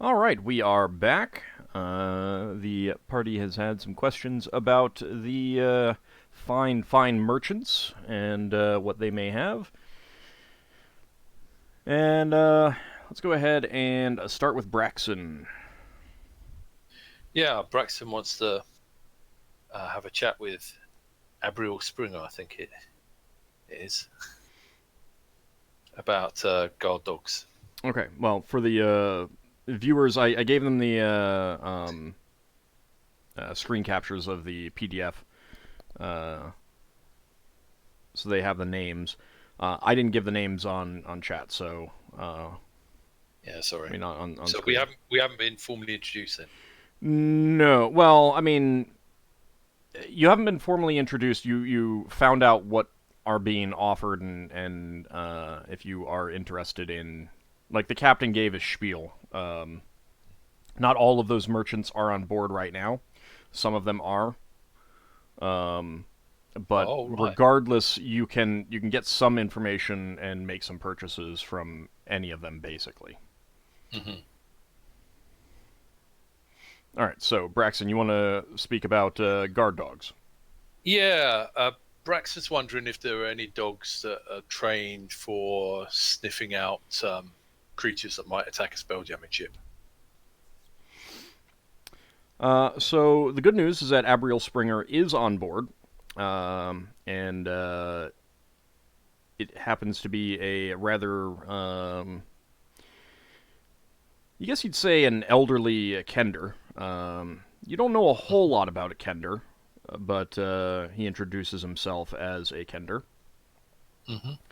All right, we are back. The party has had some questions about the fine merchants and what they may have. And let's go ahead and start with Braxon. Yeah, Braxon wants to have a chat with Abriel Springer, I think it is, about guard dogs. Okay, well, for the viewers, I gave them the screen captures of the PDF, uh, so they have the names. I didn't give the names on chat, so Yeah, sorry. I mean on So screen. we haven't been formally introduced then. No, well, I mean, you haven't been formally introduced. You found out what are being offered, and if you are interested in, like the captain gave his spiel. Not all of those merchants are on board right now. Some of them are, but Oh, right. regardless, you can get some information and make some purchases from any of them, basically. hmm All right, so Braxton, you want to speak about guard dogs? Yeah, Braxton's wondering if there are any dogs that are trained for sniffing out creatures that might attack a spelljammer ship. So the good news is that Abriel Springer is on board, and it happens to be a rather, I guess you'd say, an elderly Kender. You don't know a whole lot about a Kender, but he introduces himself as a Kender, hmm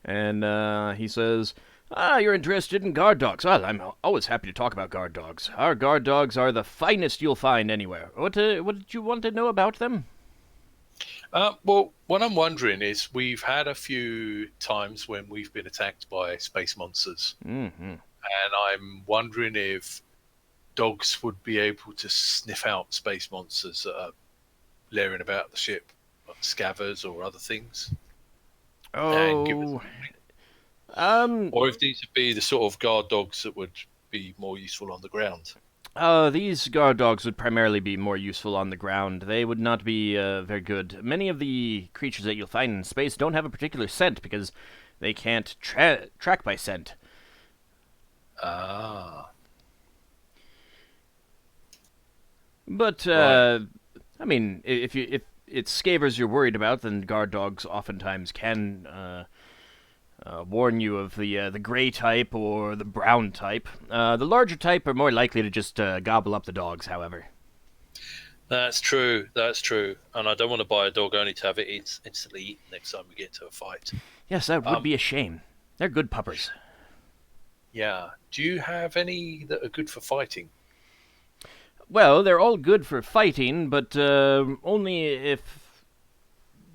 and he says, you're interested in guard dogs. Well, I'm always happy to talk about guard dogs. Our guard dogs are the finest you'll find anywhere. What did you want to know about them? Well, what I'm wondering is we've had a few times when we've been attacked by space monsters, Mm-hmm. and I'm wondering if dogs would be able to sniff out space monsters that are layering about the ship, like scavers or other things, and give us Oh, a warning. um, Or if these would be the sort of guard dogs that would be more useful on the ground. these guard dogs would primarily be more useful on the ground. They would not be very good. Many of the creatures that you'll find in space don't have a particular scent because they can't track by scent. Ah, But right. I mean, if it's scavers you're worried about, then guard dogs oftentimes can warn you of the gray type or the brown type. The larger type are more likely to just gobble up the dogs. However, That's true. That's true. And I don't want to buy a dog only to have it instantly eaten next time we get into a fight. yes, that would Um, be a shame. They're good puppers. yeah. Do you have any that are good for fighting? Well, they're all good for fighting, but only if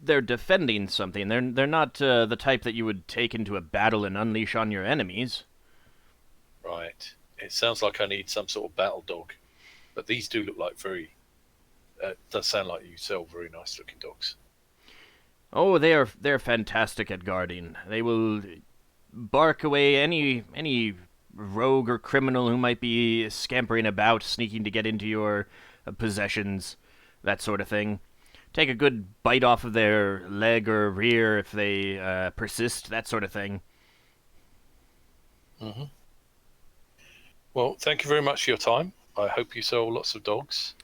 they're defending something. They're not the type that you would take into a battle and unleash on your enemies. Right. It sounds like I need some sort of battle dog, but these do look like very. Does sound like you sell very nice looking dogs. Oh, they're fantastic at guarding. They will bark away any rogue or criminal who might be scampering about, sneaking to get into your possessions, that sort of thing. Take a good bite off of their leg or rear if they persist, that sort of thing. hmm Well, thank you very much for your time. I hope you sell lots of dogs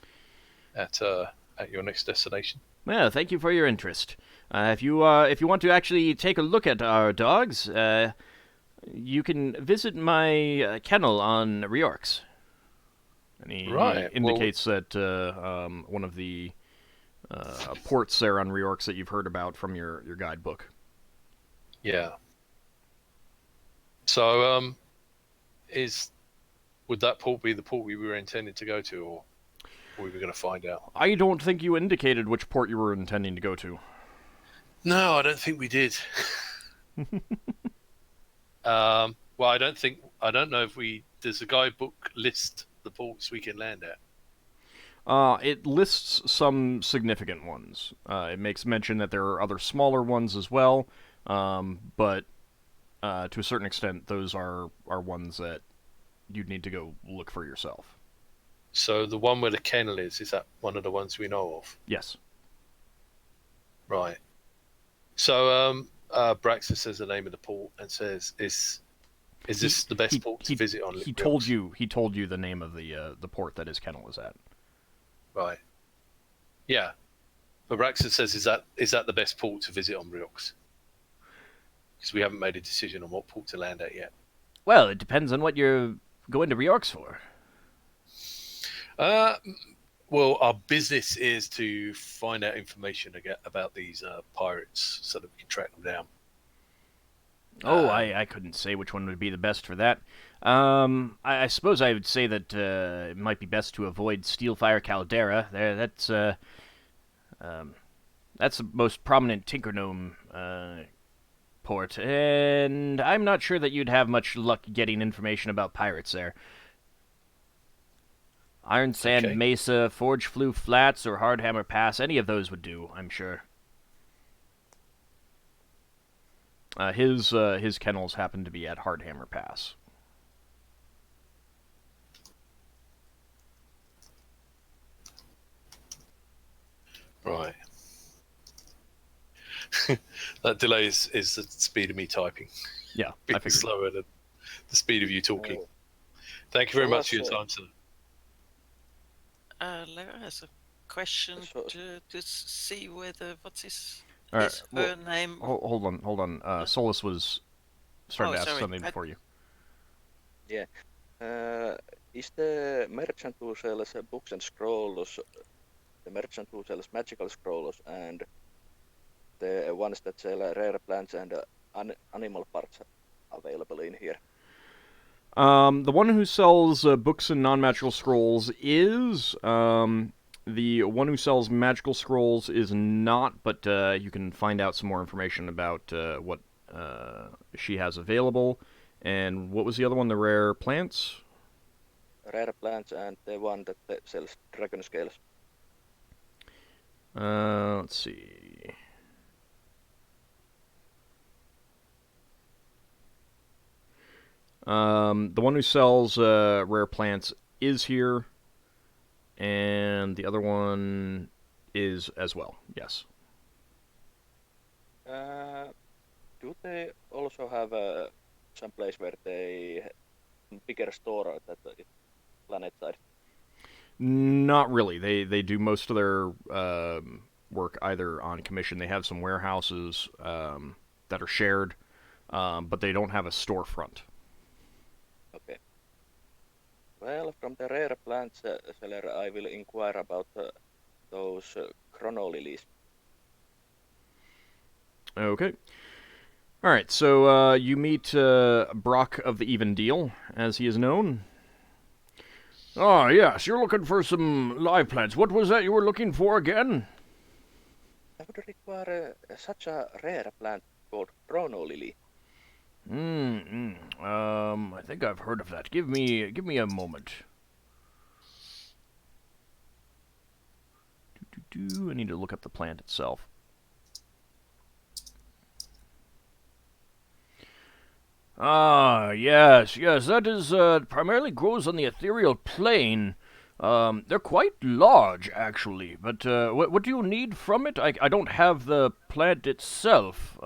at your next destination. Well, thank you for your interest. If you want to actually take a look at our dogs, you can visit my kennel on Riorx. And he Right. Well, indicates that one of the ports there on Riorx that you've heard about from your guidebook. yeah. So, is would that port be the port we were intending to go to, or we were going to find out? I don't think you indicated which port you were intending to go to. No, I don't think we did. Well, I don't know if we. Does the guidebook list the ports we can land at? It lists some significant ones. It makes mention that there are other smaller ones as well, but to a certain extent, those are ones that you'd need to go look for yourself. So the one where the kennel is that one of the ones we know of? Yes. Right. So Braxon says the name of the port and says, "Is this the best port to visit on He Riox?" told you the name of the port that his kennel is at. Right. Yeah. But Braxton says, "Is that the best port to visit on Riox?" Because we haven't made a decision on what port to land at yet. Well, it depends on what you're going to Riox for. Well, our business is to find out information about these pirates so that we can track them down. Oh, I couldn't say which one would be the best for that. I suppose I would say that it might be best to avoid Steelfire Caldera. That's the most prominent Tinker Gnome port, and I'm not sure that you'd have much luck getting information about pirates there. Iron Sand Okay. Mesa, Forge Flue Flats, or Hardhammer Pass, any of those would do, I'm sure. His kennels happen to be at Hardhammer Pass. Right. That delay is the speed of me typing. Yeah, I Bit figured. slower than the speed of you talking. Thank you very much for your time, sir. Lara has a question So- to see whether what's his All right, his her name. Hold on. Solas was starting to ask sorry. something before you. Is the merchant who sells books and scrolls, the merchant who sells magical scrolls, and the ones that sell rare plants and animal parts available in here? The one who sells books and non-magical scrolls is. The one who sells magical scrolls is not, but you can find out some more information about what she has available. And what was the other one? The rare plants? Rare plants and the one that sells dragon scales. Let's see. The one who sells rare plants is here, and the other one is as well. Yes. Do they also have some place where they bigger store that planet side? Not really. They do most of their work either on commission. They have some warehouses that are shared, but they don't have a storefront. Okay. Well, from the rare plants seller, I will inquire about those chrono lilies. Okay. All right. So you meet Brock of the Even Deal, as he is known. Ah, yes. You're looking for some live plants. What was that you were looking for again? I would require such a rare plant called chrono lily. I think I've heard of that. Give me a moment. I need to look up the plant itself. Ah, yes, that is, primarily grows on the ethereal plane. They're quite large, actually, but, what do you need from it? I don't have the plant itself,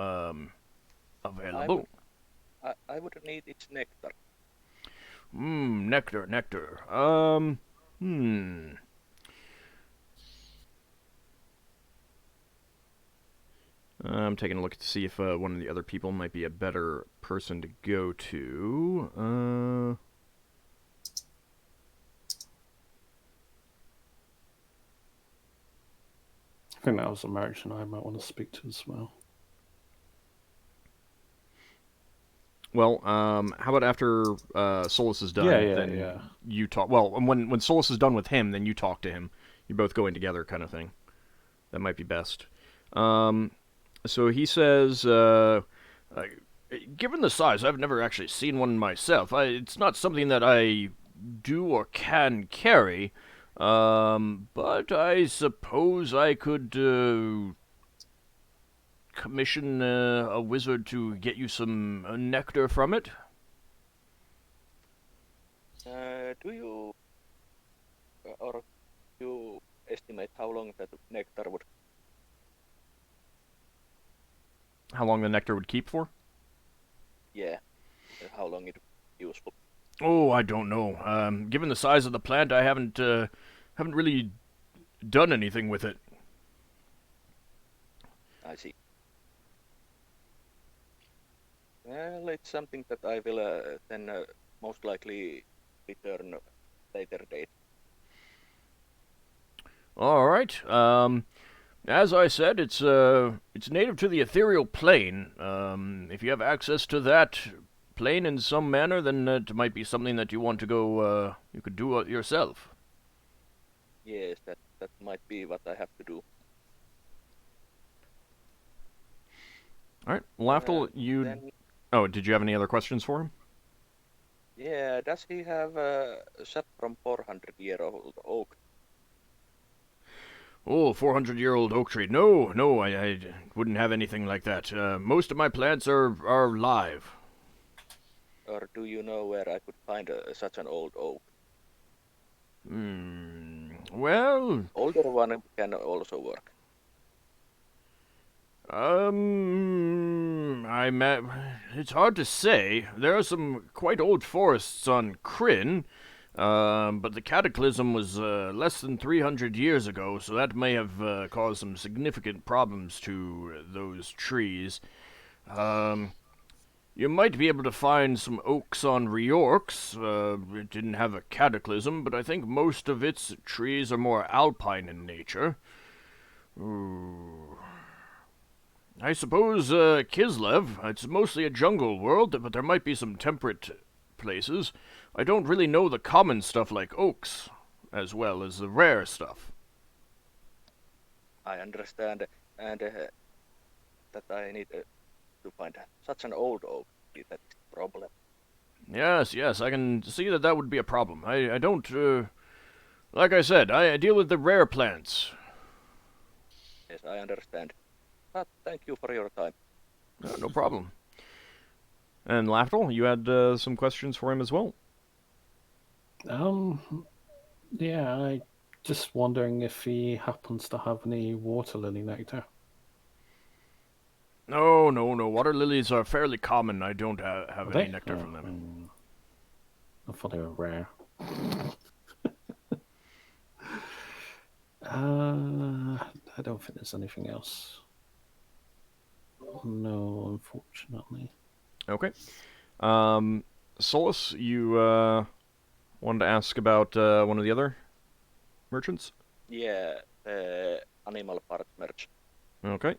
available. I would need its nectar. Nectar. I'm taking a look to see if one of the other people might be a better person to go to. I think that was a merchant I might want to speak to as well. Well, how about after Solas is done? Yeah. You talk. Well, when Solas is done with him, then you talk to him. You're both going together, kind of thing. That might be best. So he says, given the size, I've never actually seen one myself. It's not something that I do or can carry, but I suppose I could commission a wizard to get you some nectar from it. Do you or you estimate how long that nectar would? How long the nectar would keep for? Yeah, how long it useful? Oh, I don't know. Given the size of the plant, I haven't really done anything with it. I see. Well, it's something that I will then most likely return later date. All right. As I said, it's native to the ethereal plane. If you have access to that plane in some manner, then it might be something that you want to go. You could do it yourself. Yes, that might be what I have to do. All right, Lafdul, you. Then, Oh, did you have any other questions for him? yeah, does he have a sap from 400-year-old oak? Oh, 400-year-old oak tree. No, I wouldn't have anything like that. Most of my plants are live. Or do you know where I could find such an old oak? Well, Older one can also work. It's hard to say. There are some quite old forests on Kryn, but the cataclysm was less than 300 years ago, so that may have caused some significant problems to those trees. You might be able to find some oaks on Riorx. It didn't have a cataclysm, but I think most of its trees are more alpine in nature. Ooh. I suppose Kislev, it's mostly a jungle world, but there might be some temperate places. I don't really know the common stuff like oaks, as well as the rare stuff. I understand, and that I need to find such an old oak. That's the problem. Yes, I can see that would be a problem. I don't, like I said, I deal with the rare plants. Yes, I understand. But thank you for your time. No problem. And Lafdul, you had some questions for him as well? Yeah, I just wondering if he happens to have any water lily nectar. No. Water lilies are fairly common. I don't have any nectar from them. I thought they were rare. I don't think there's anything else. No, unfortunately. Okay. Solas, you wanted to ask about one of the other merchants? Yeah, animal parts merch. Okay.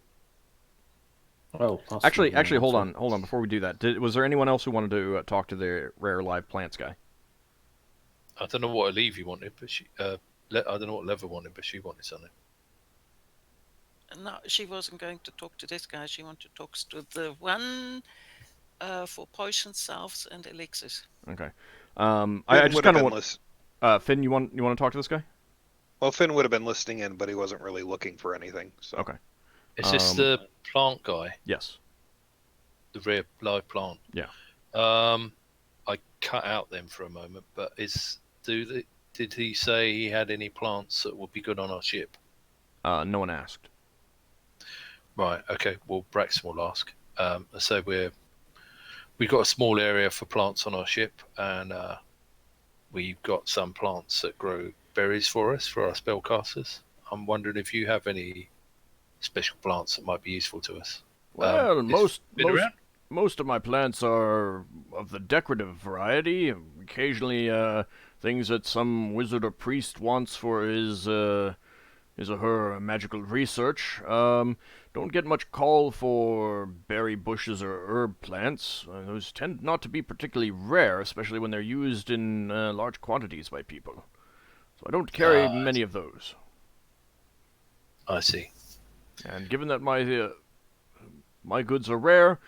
Oh, actually, hold on. Before we do that, was there anyone else who wanted to talk to the rare live plants guy? I don't know what Alevy wanted, but I don't know what Lever wanted, but she wanted something. No, she wasn't going to talk to this guy. She wanted to talk to the one for potion salves and elixirs. Okay. I just kind of want. Finn, you want to talk to this guy? Well, Finn would have been listening in, but he wasn't really looking for anything. So. Okay. Is this the plant guy? Yes. The rare live plant? Yeah. I cut out them for a moment, but did he say he had any plants that would be good on our ship? No one asked. Right, okay. Well, Braxon will ask. So we've got a small area for plants on our ship, and we've got some plants that grow berries for us, for our spellcasters. I'm wondering if you have any special plants that might be useful to us. Well, most of my plants are of the decorative variety. Occasionally, things that some wizard or priest wants for his or her magical research. Don't get much call for berry bushes or herb plants. Those tend not to be particularly rare, especially when they're used in large quantities by people. So I don't carry many of those. I see. And given that my goods are rare,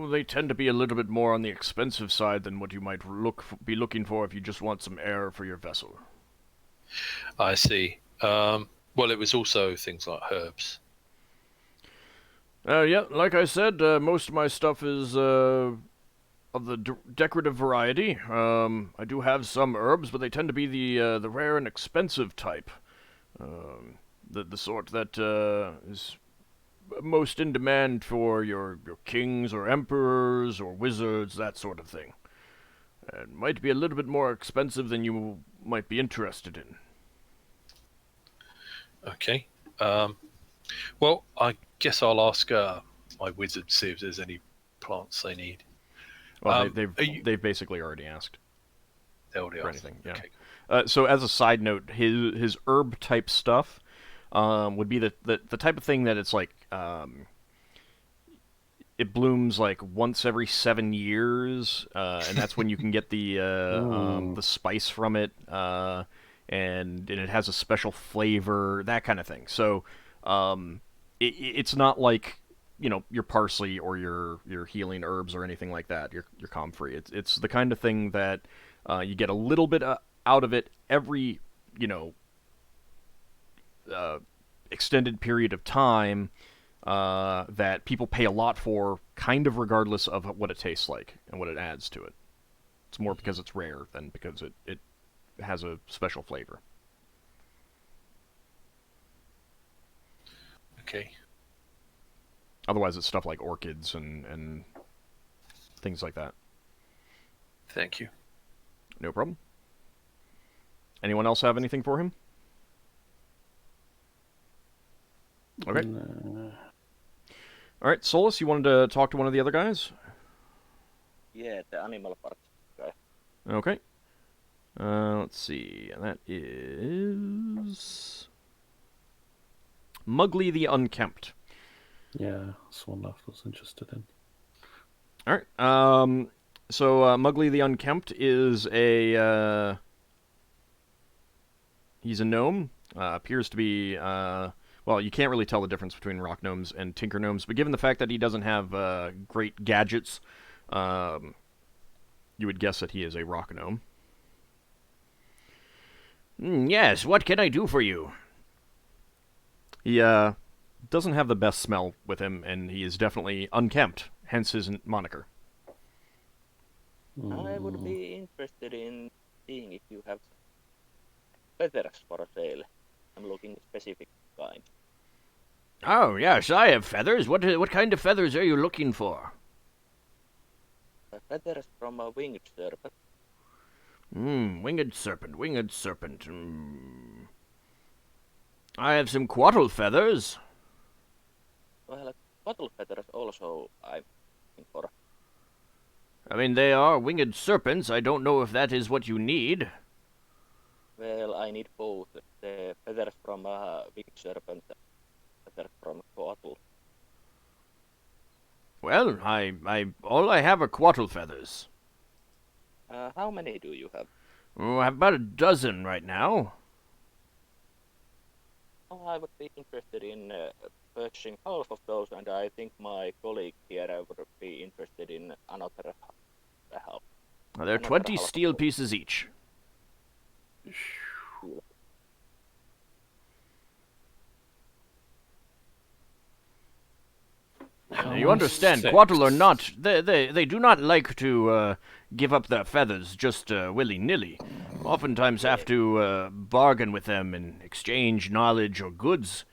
they tend to be a little bit more on the expensive side than what you might be looking for if you just want some air for your vessel. I see. Well, it was also things like herbs. Yeah, like I said, most of my stuff is of the decorative variety. I do have some herbs, but they tend to be the rare and expensive type. The sort that is most in demand for your kings or emperors or wizards, that sort of thing. It might be a little bit more expensive than you might be interested in. Okay. Well, I guess I'll ask my wizard to see if there's any plants they need. Well, Are you- they've basically already asked They already for asked. anything. Yeah. Okay. So as a side note, his herb type stuff would be the type of thing that it's like it blooms like once every 7 years, and that's when you can get the spice from it, and it has a special flavor, that kind of thing. So it's not like your parsley or your healing herbs or anything like that. Your comfrey. It's the kind of thing that you get a little bit out of it every extended period of time. That people pay a lot for, kind of regardless of what it tastes like and what it adds to it. It's more because it's rare than because it has a special flavor. Okay. Otherwise, it's stuff like orchids and things like that. Thank you. No problem. Anyone else have anything for him? Okay. All right, Solas, you wanted to talk to one of the other guys? Yeah, the animal part guy. Okay. Let's see. That is Mugly the Unkempt. Yeah, that's one I was interested in. All right. So Mugly the Unkempt is he's a gnome. Appears to be well, you can't really tell the difference between rock gnomes and tinker gnomes, but given the fact that he doesn't have great gadgets, you would guess that he is a rock gnome. Yes, what can I do for you? He doesn't have the best smell with him, and he is definitely unkempt, hence his moniker. I would be interested in seeing if you have feathers for sale. I'm looking specific kind. Oh, yes, I have feathers. What kind of feathers are you looking for? Feathers from a winged serpent. Winged serpent. I have some quattle feathers. Well, bottle feathers also I'm looking for. I mean, they are winged serpents. I don't know if that is what you need. Well, I need both. The feathers from a winged serpent and feathers from bottle. Well, all I have are quattle feathers. How many do you have? Oh, I have about a dozen right now. Oh, I would be interested in purchasing half of those, and I think my colleague here would be interested in another half. There are Another 20 half of steel those. pieces each. You understand, quattle or not, they do not like to give up their feathers just willy-nilly. Oftentimes have to bargain with them and exchange knowledge or goods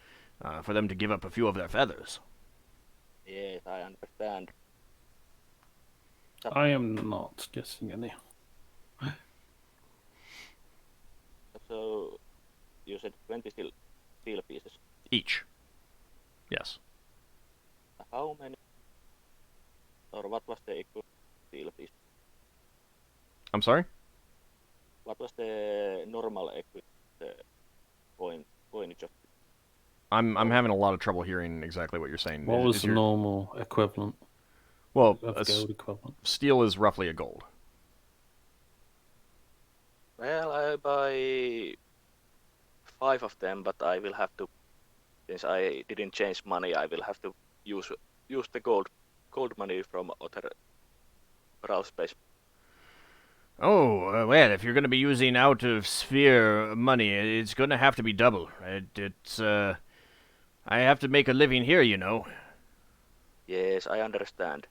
for them to give up a few of their feathers. Yes, I understand. I am not guessing any. So, you said 20 steel pieces. Each. Yes. How many? Or what was the equivalent steel piece? I'm sorry? What was the normal equivalent coinage of? I'm having a lot of trouble hearing exactly what you're saying. What was Is the your- normal equivalent Well, of gold equivalent? steel is roughly a gold. Well, I buy 5 of them, but I will have to, since I didn't change money, I will have to use the gold money from other brawl space. Oh, well, if you're going to be using out-of-sphere money, it's going to have to be double. I have to make a living here, you know. Yes, I understand.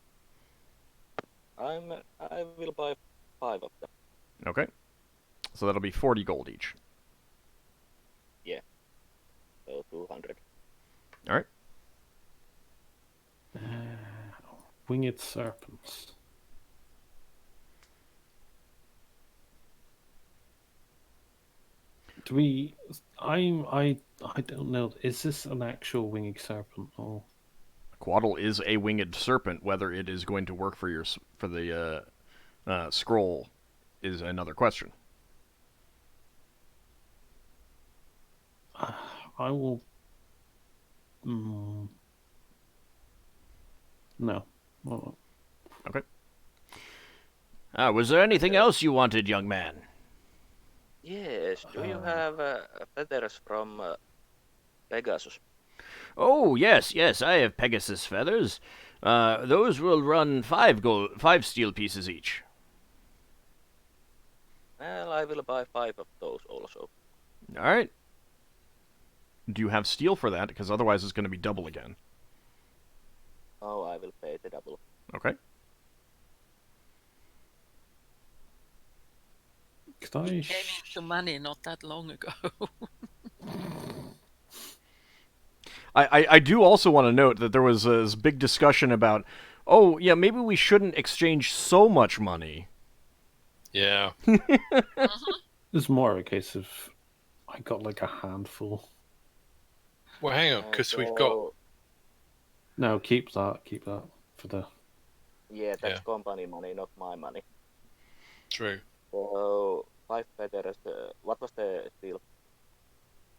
I will buy 5 of them. Okay. So that'll be 40 gold each. So 200. All right. Winged serpents. Do we? I don't know. Is this an actual winged serpent or? Quaddle is a winged serpent. Whether it is going to work for the scroll is another question. I will. No. Well, Okay. Was there anything else you wanted, young man? Yes, do you have feathers from Pegasus? Oh, yes, I have Pegasus feathers. Those will run 5 steel pieces each. Well, I will buy 5 of those also. All right. Do you have steel for that? Because otherwise it's going to be double again. Oh, I will pay the double. Okay. could I? It came into money not that long ago. I do also want to note that there was this big discussion about, oh, yeah, maybe we shouldn't exchange so much money. Yeah. It's more a case of I got like a handful. Well, hang on, because we've got. No, keep that for the. Yeah, that's Yeah. company money, not my money. True. So 5 feathers. What was the steel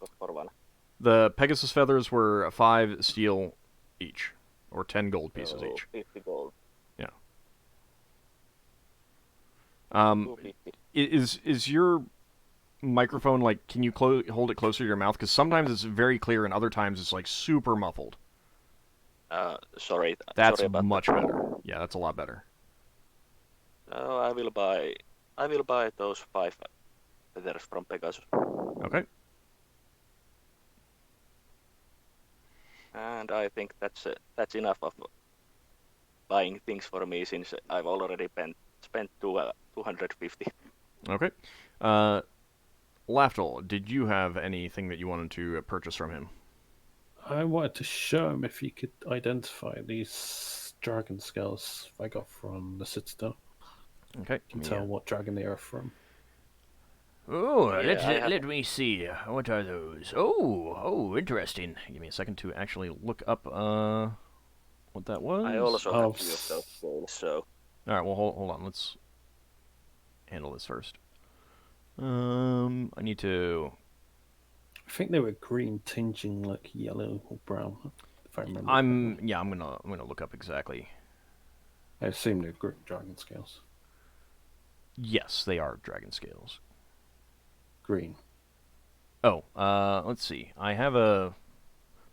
cost for one? The Pegasus feathers were 5 steel each, or 10 gold pieces So each. 50 gold. Yeah. 250. Is your microphone, like, can you hold it closer to your mouth? Because sometimes it's very clear and other times it's like super muffled. Sorry. That's sorry about much that. better. Yeah, that's a lot better. So I will buy those 5 feathers from Pegasus. Okay. And I think that's enough of buying things for me since I've already spent 250. Okay. Lafdul, did you have anything that you wanted to purchase from him? I wanted to show him if he could identify these dragon scales I got from the Citadel. Okay. You can tell what dragon they are from. Oh, Yeah, let me see. What are those? Oh, interesting. Give me a second to actually look up what that was. I also Oh, have few of those scales, so All right. Well, hold on. Let's handle this first. I need to. I think they were green, tinging like yellow or brown. If I remember. I'm correctly. gonna look up exactly. I assume they're dragon scales. Yes, they are dragon scales. Green. Oh, let's see. I have a.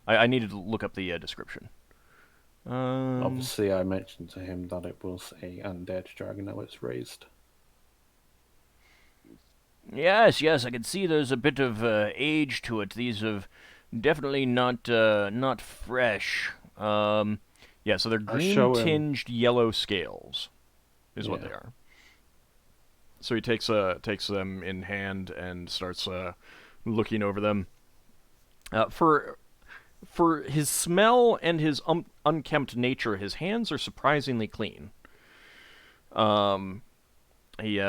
I needed to look up the description. Obviously, I mentioned to him that it was a undead dragon that was raised. Yes, I can see there's a bit of age to it. These have definitely not fresh. Yeah, so they're I'll show him. green-tinged yellow scales, is what Yeah. they are. So he takes them in hand and starts looking over them. For his smell and his unkempt nature, his hands are surprisingly clean. He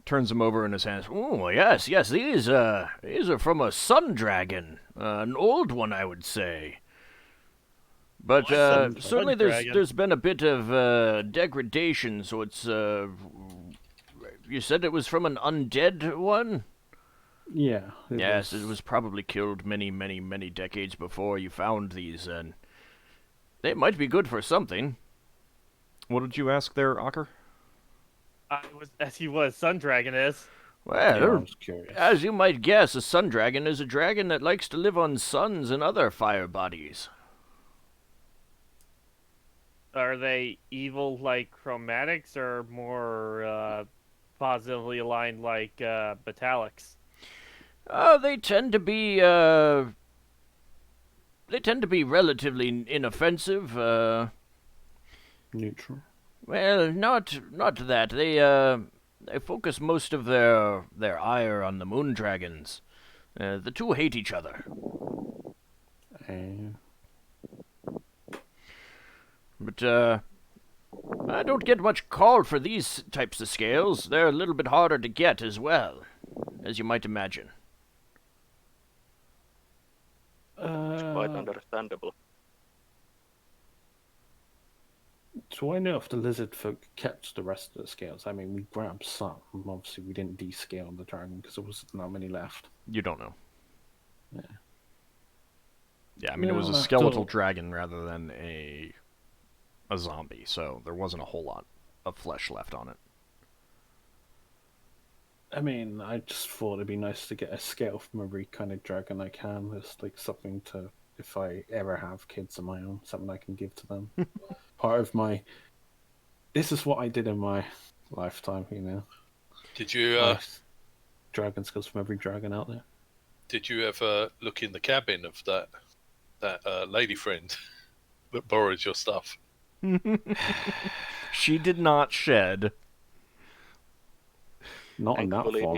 turns them over in his hands. Oh, yes, these are from a sun dragon, an old one, I would say. But certainly there's been a bit of degradation, so it's you said it was from an undead one? Yeah. Yes, it was probably killed many decades before you found these, and they might be good for something. What did you ask there, Ockar? As he was, Sun Dragon is. Well, Yeah, I was curious. as you might guess, a sun dragon is a dragon that likes to live on suns and other fire bodies. Are they evil like chromatics or more positively aligned like metallics? They tend to be relatively inoffensive. Neutral. Well, not that. They focus most of their ire on the moon dragons. The two hate each other. But I don't get much call for these types of scales. They're a little bit harder to get as well, as you might imagine. It's quite understandable. Do I know if the lizard folk kept the rest of the scales? I mean, we grabbed some. Obviously, we didn't descale the dragon because there wasn't that many left. You don't know. Yeah. Yeah, I mean, it was a skeletal dragon rather than a zombie, so there wasn't a whole lot of flesh left on it. I mean, I just thought it'd be nice to get a scale from every kind of dragon I can. It's like something to, if I ever have kids of my own, something I can give to them. Part of my, this is what I did in my lifetime, you know. Did you dragon skills from every dragon out there. Did you ever look in the cabin of that lady friend that borrowed your stuff? She did not shed. Not in that far.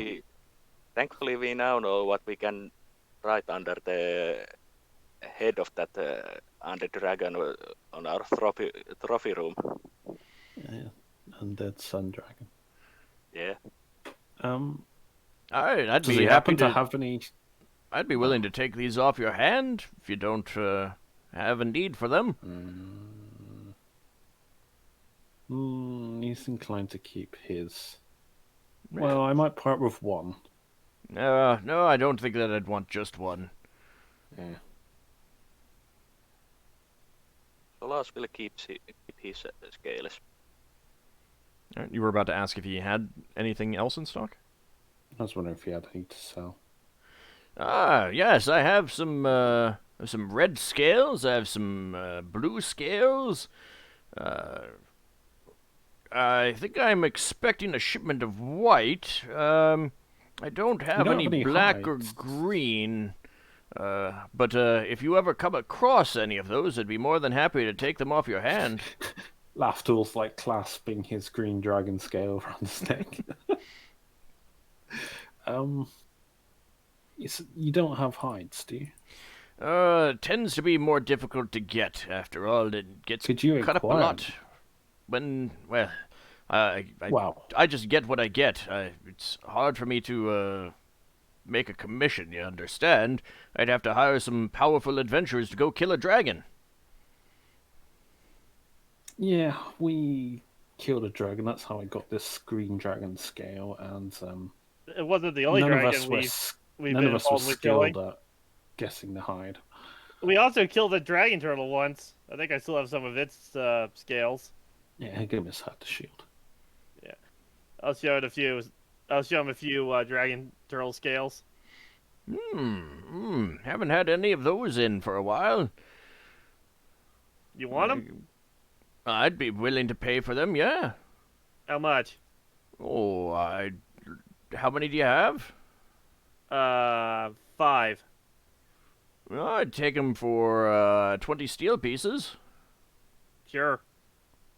Thankfully, we now know what we can write under the head of that undead dragon on our trophy room. Yeah, undead sun dragon. Yeah. Alright, I'd Does be he happy happen to to have any? I'd be willing to take these off your hand if you don't have a need for them. He's inclined to keep his. Well, I might part with one. No, I don't think that I'd want just one. Yeah. Solas will keep his scales. Alright, you were about to ask if he had anything else in stock? I was wondering if he had any to sell. Yes, I have some red scales. I have some blue scales. I think I'm expecting a shipment of white. I don't have any black or green. But if you ever come across any of those, I'd be more than happy to take them off your hand. Lafdul's like clasping his green dragon scale around his neck. You don't have hides, do you? It tends to be more difficult to get. After all, it gets cut up a lot. When, well, I just get what I get. It's hard for me to make a commission, you understand? I'd have to hire some powerful adventurers to go kill a dragon. Yeah, we killed a dragon. That's how I got this green dragon scale, and it wasn't the only dragon we've been involved with killing. At guessing the hide. We also killed a dragon turtle once. I think I still have some of its scales. Yeah, Gimus had the shield. Yeah, I'll show him a few dragon turtle scales. Haven't had any of those in for a while. You want them? I'd be willing to pay for them, yeah. How much? Oh, how many do you have? 5. Well, I'd take them for 20 steel pieces. Sure.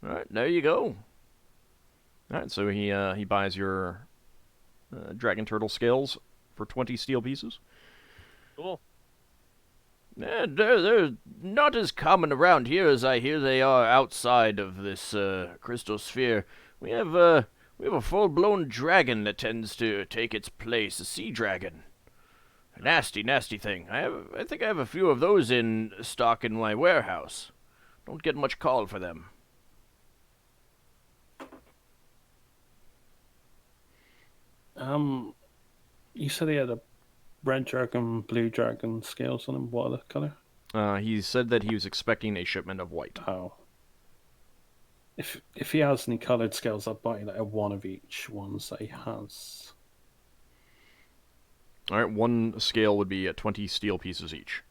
All right, there you go. All right, so he buys your dragon turtle scales for 20 steel pieces. Cool. Yeah, they're not as common around here as I hear they are outside of this crystal sphere. We have a full-blown dragon that tends to take its place, a sea dragon. A nasty, nasty thing. I think I have a few of those in stock in my warehouse. Don't get much call for them. You said he had a red dragon, blue dragon scales on him. What other color? He said that he was expecting a shipment of white. Oh. If he has any colored scales, I'll buy like one of each ones that he has. All right, one scale would be 20 steel pieces each.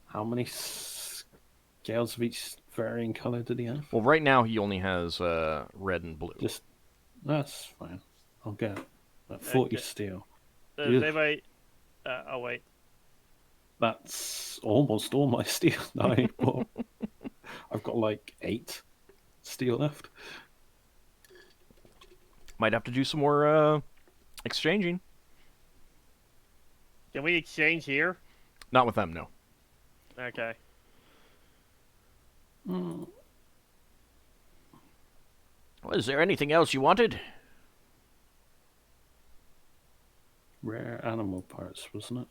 How many scales of each varying color did he have? Well, right now he only has red and blue. That's fine. I'll get 40 steel. Does anybody... oh, wait. That's almost all my steel now. I've got like 8 steel left. Might have to do some more exchanging. Can we exchange here? Not with them, no. Okay. Mm. Was there anything else you wanted? Rare animal parts, wasn't it?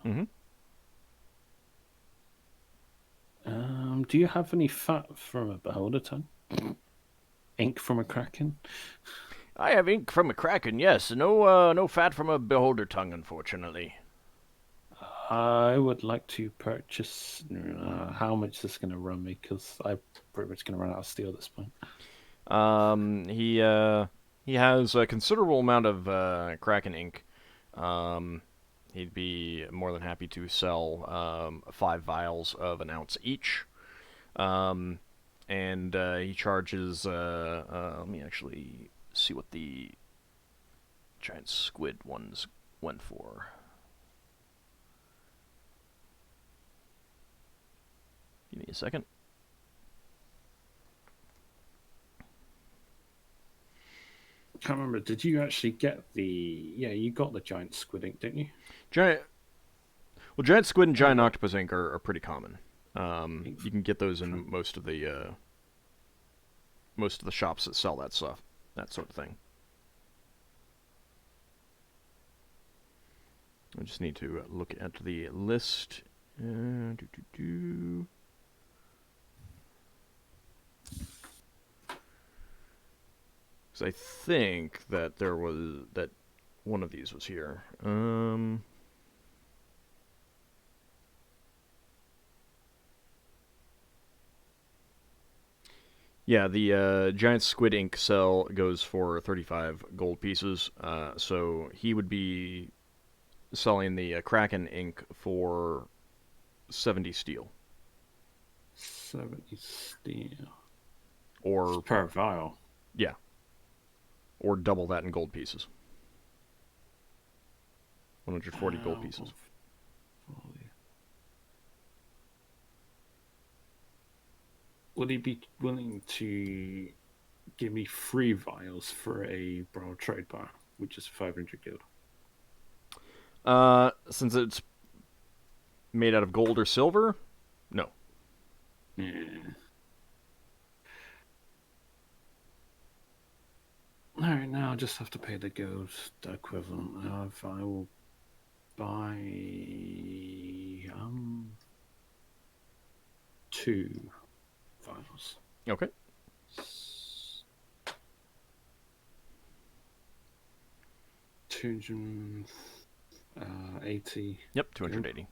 Mm-hmm. Do you have any fat from a beholder tongue? Ink from a kraken? I have ink from a kraken, yes. No fat from a beholder tongue, unfortunately. I would like to purchase. How much is this going to run me? Because I'm pretty much going to run out of steel at this point. He has a considerable amount of kraken ink. He'd be more than happy to sell 5 vials of an ounce each. And he charges. Let me actually see what the giant squid ones went for. Give me a second. Can't remember. Did you actually get the? Yeah, you got the giant squid ink, didn't you? Giant squid and giant octopus ink are pretty common. You can get those in most of the shops that sell that stuff, that sort of thing. I just need to look at the list. Because I think that that one of these was here. Yeah, the giant squid ink sell goes for 35 gold pieces. So he would be selling the kraken ink for 70 steel. 70 steel. Or per vial. Yeah. Or double that in gold pieces. 140 gold pieces. Would he be willing to give me 3 vials for a broad trade bar, which is 500 gold? Since it's made out of gold or silver, no. Yeah. Alright, now I'll just have to pay the gold equivalent. If I will buy 2 vials. Okay. 280. Yep, 280.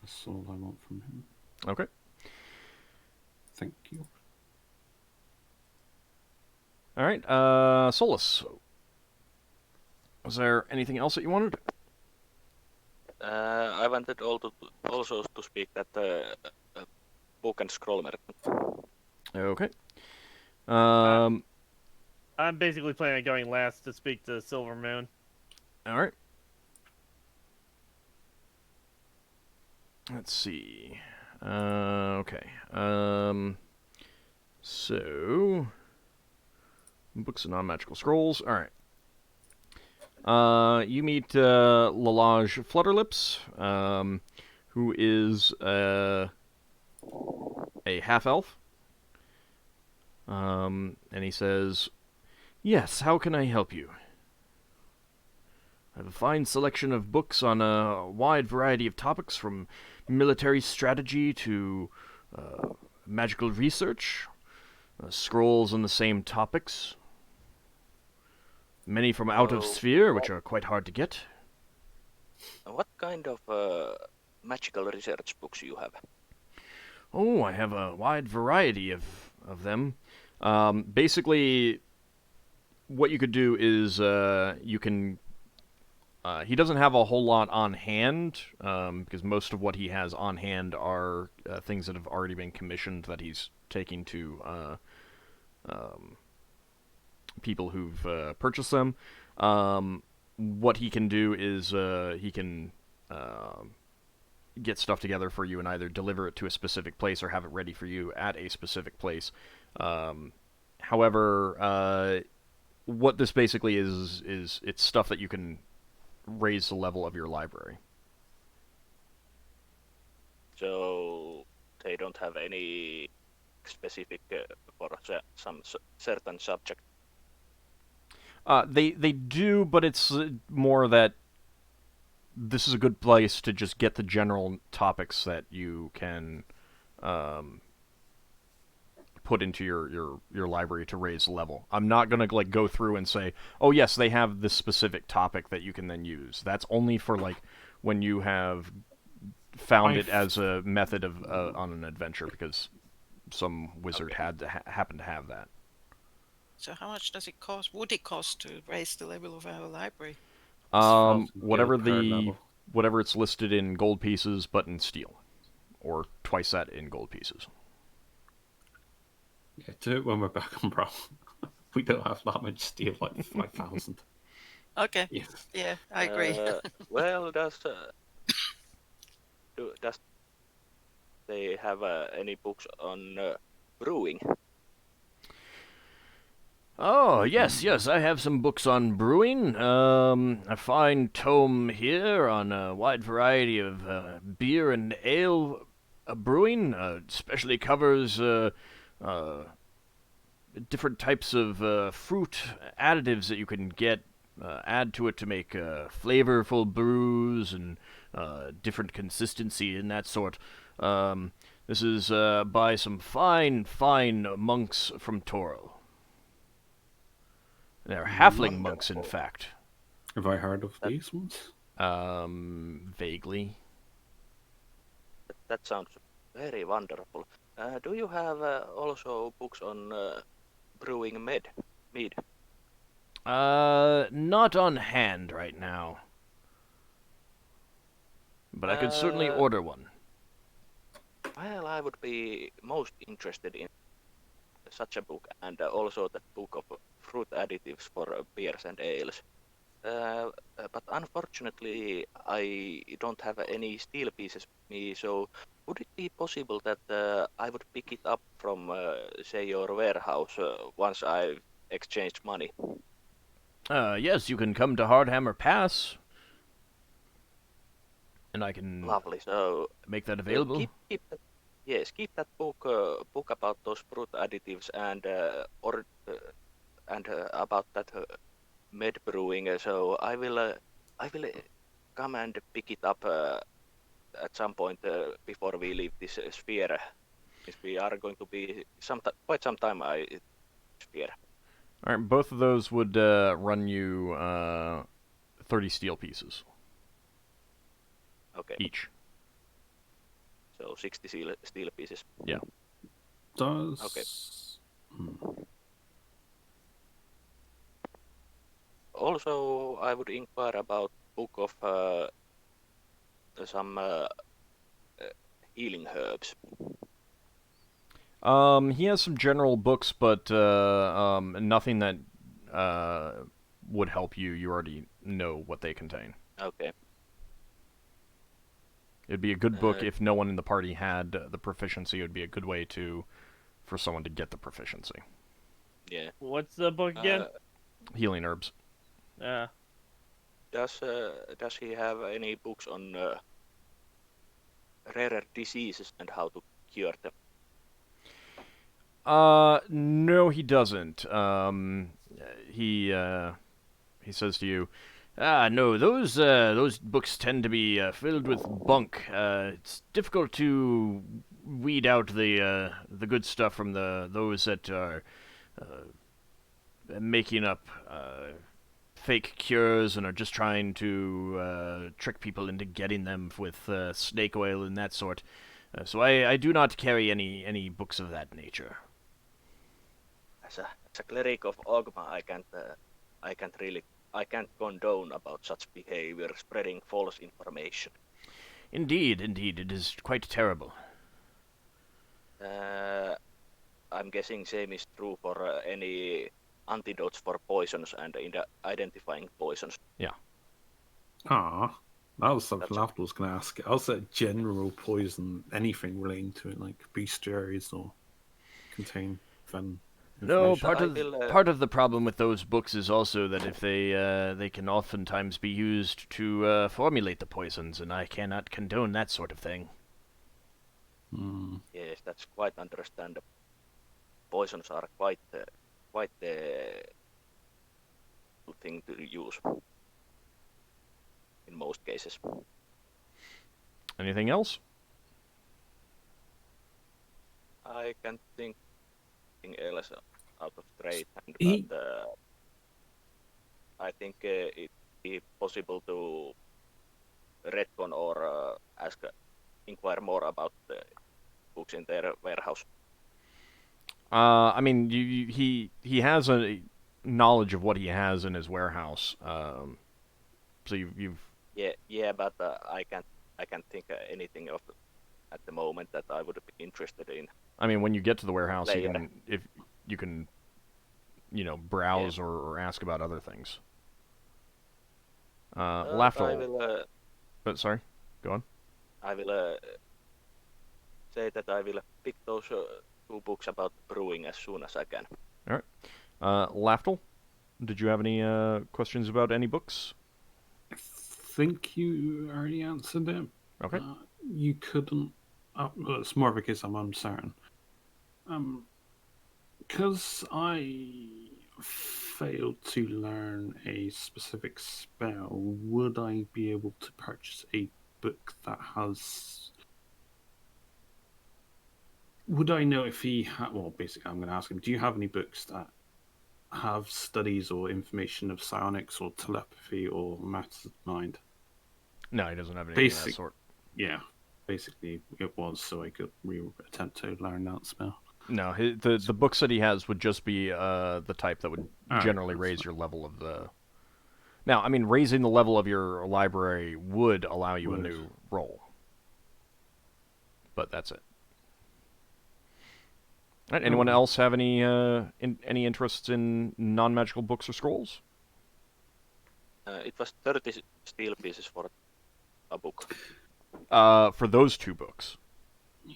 That's all I want from him. Okay. Thank you. All right, Solas. Was there anything else that you wanted? I wanted also to speak that book and scroll merchant. Okay. I'm basically planning on going last to speak to Silver Moon. All right. Let's see. Okay. So books and non-magical scrolls. All right. You meet Lalage Flutterlips, who is a half-elf. And he says, "Yes, how can I help you? I have a fine selection of books on a wide variety of topics, from military strategy to magical research, scrolls on the same topics. Many from out of sphere, which are quite hard to get." What kind of magical research books you have? Oh, I have a wide variety of them. Basically, what you could do is you can... he doesn't have a whole lot on hand, because most of what he has on hand are things that have already been commissioned that he's taking to people who've purchased them. what he can do is he can get stuff together for you and either deliver it to a specific place or have it ready for you at a specific place. However, what this basically is it's stuff that you can raise the level of your library. So they don't have any specific for some certain subject. They do, but it's more that this is a good place to just get the general topics that you can put into your library to raise the level. I'm not gonna like go through and say, oh yes, they have this specific topic that you can then use. That's only for like when you have found it as a method of on an adventure because some wizard had to happen to have that. So how much does it cost? Would it cost to raise the level of our library? Whatever Guild card the level. whatever it's listed in gold pieces, but in steel, or twice that in gold pieces. Yeah, do it when we're back on Bro. We don't have that much steel, like 5,000. Okay. Yeah. Yeah, I agree. Well, does they have any books on brewing? Oh, yes, I have some books on brewing. A fine tome here on a wide variety of beer and ale brewing. Especially covers different types of fruit additives that you can get, add to it to make flavorful brews and different consistency and that sort. This is by some fine monks from Toril. They're halfling monks, in fact. Have I heard of these ones? Vaguely. That sounds very wonderful. Do you have also books on brewing mead? Not on hand right now. But I could certainly order one. Well, I would be most interested in such a book, and also that book of fruit additives for beers and ales. But unfortunately, I don't have any steel pieces with me, so would it be possible that I would pick it up from, say, your warehouse once I've exchanged money? Yes, you can come to Hardhammer Pass, and I can Lovely. So make that available. keep that, yes, keep that book about those fruit additives and about that med brewing. So I will come and pick it up at some point before we leave this sphere. Since we are going to be quite some time sphere. All right, both of those would run you 30 steel pieces. Okay. Each. So 60 steel pieces. Yeah. Does... Okay. Also, I would inquire about book of some healing herbs. He has some general books, but nothing that would help you. You already know what they contain. Okay. It'd be a good book if no one in the party had the proficiency. It would be a good way for someone to get the proficiency. Yeah. What's the book again? Healing herbs. Does he have any books on rarer diseases and how to cure them? No, he doesn't. He says to you, no, those books tend to be filled with bunk. It's difficult to weed out the good stuff from those that are making up fake cures and are just trying to trick people into getting them with snake oil and that sort. So I do not carry any books of that nature. As a cleric of Ogma, I can't condone about such behavior, spreading false information. Indeed, it is quite terrible. I'm guessing same is true for any antidotes for poisons and in identifying poisons. Yeah, Ah, that was something That's- Lafdul was going to ask. I was at general poison, anything relating to it, like bestiaries or contain venom No, information. part of the problem with those books is also that if they can oftentimes be used to formulate the poisons, and I cannot condone that sort of thing. Yes, that's quite understandable. Poisons are quite the thing to use in most cases. Anything else? I can't think anything else out of trade, He- but I think it be possible to retcon or inquire more about the books in their warehouse. I mean, he has a knowledge of what he has in his warehouse. So you've Yeah, but I can't think anything of at the moment that I would be interested in. I mean, when you get to the warehouse, Layer. you can browse or ask about other things. I Lafdul. will. But sorry, go on. I will say that I will pick those two books about brewing as soon as I can. All right. Lafdul, did you have any questions about any books? I think you already answered them. Okay. You couldn't. Well, it's more of a case I'm uncertain. Because I failed to learn a specific spell, would I be able to purchase a book that has? Would I know if he had? Well, basically, I'm going to ask him. Do you have any books that have studies or information of psionics or telepathy or matters of mind? No, he doesn't have anything of that Basic. sort. Yeah, basically it was so I could attempt to learn that spell. No, the books that he has would just be the type that would Alright, generally that's raise your level of the. Now, I mean, raising the level of your library would allow you a Would. new roll, but that's it. All right, anyone else have any any interests in non-magical books or scrolls? It was 30 steel pieces for a book. For those two books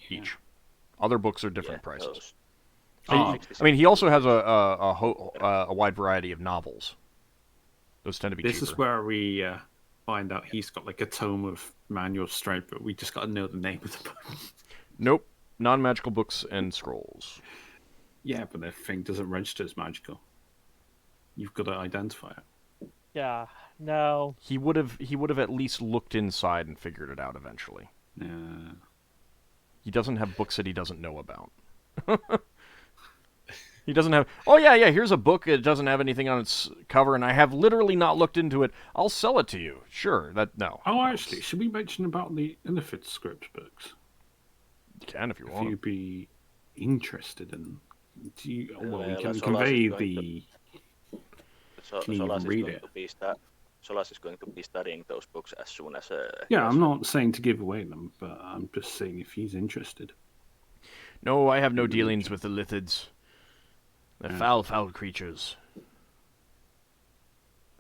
each. Other books are different Yeah, prices. those. Oh, I mean, he also has a wide variety of novels. Those tend to be this cheaper. is where we find out he's got like a tome of manual strength, but we just got to know the name of the book. Nope, non-magical books and scrolls. Yeah, but the thing doesn't register as magical. You've got to identify it. Yeah. No. He would have at least looked inside and figured it out eventually. He doesn't have books that he doesn't know about. He doesn't have. Oh yeah, here's a book. It doesn't have anything on its cover, and I have literally not looked into it. I'll sell it to you. Sure. No. Oh, actually, should we mention about the Illithid script books? You can if you If want. you'd be interested in. We Well, can Solas convey is going the. Can you Solas even is read going it? to be Solas is going to be studying those books as soon as. Yeah, I'm not saying to give away them, but I'm just saying if he's interested. No, I have no dealings with the Lithids. They're foul creatures.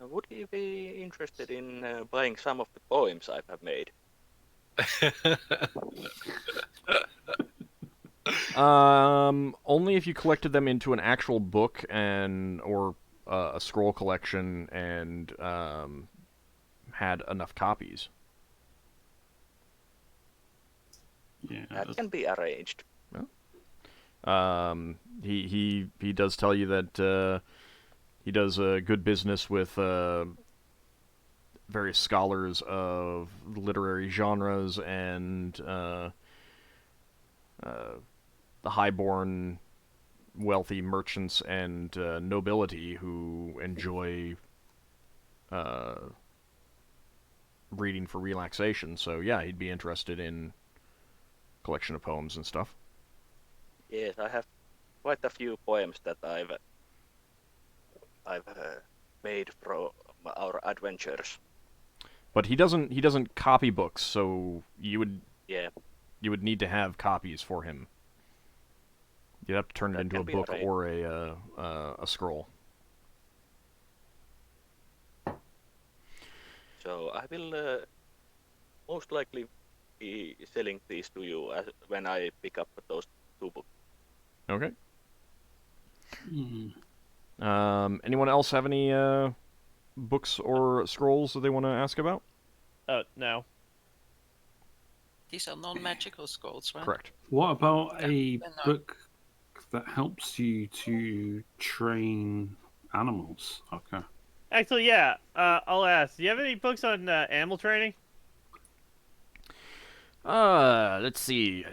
Would you be interested in buying some of the poems I have made? Only if you collected them into an actual book or a scroll collection and had enough copies. Yeah, That can be arranged. He does tell you that he does good business with various scholars of literary genres and the highborn, wealthy merchants and nobility who enjoy reading for relaxation. So yeah, he'd be interested in collection of poems and stuff. Yes, I have quite a few poems that I've made from our adventures. But he doesn't copy books, so you would need to have copies for him. You'd have to turn it into a book or a scroll. So I will most likely be selling these to you when I pick up those 2 books. Okay. Hmm. Anyone else have any books or scrolls that they want to ask about? No. These are non-magical scrolls, right? Correct. What about a then no. book that helps you to train animals? Okay. Actually, yeah. I'll ask. Do you have any books on animal training? Let's see.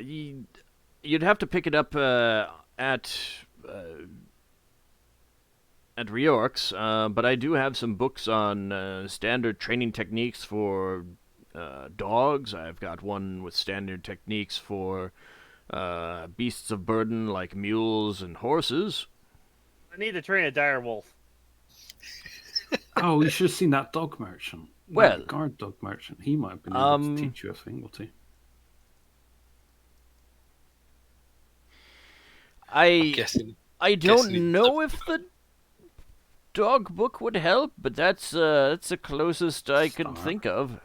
You'd have to pick it up at Reork's, but I do have some books on standard training techniques for dogs. I've got one with standard techniques for beasts of burden like mules and horses. I need to train a dire wolf. Oh, you should have seen that dog merchant. Well, that guard dog merchant. He might have been able to teach you a thing or two. I'm guessing. I guessing don't know if the dog book would help, but that's the closest I could Star. think of.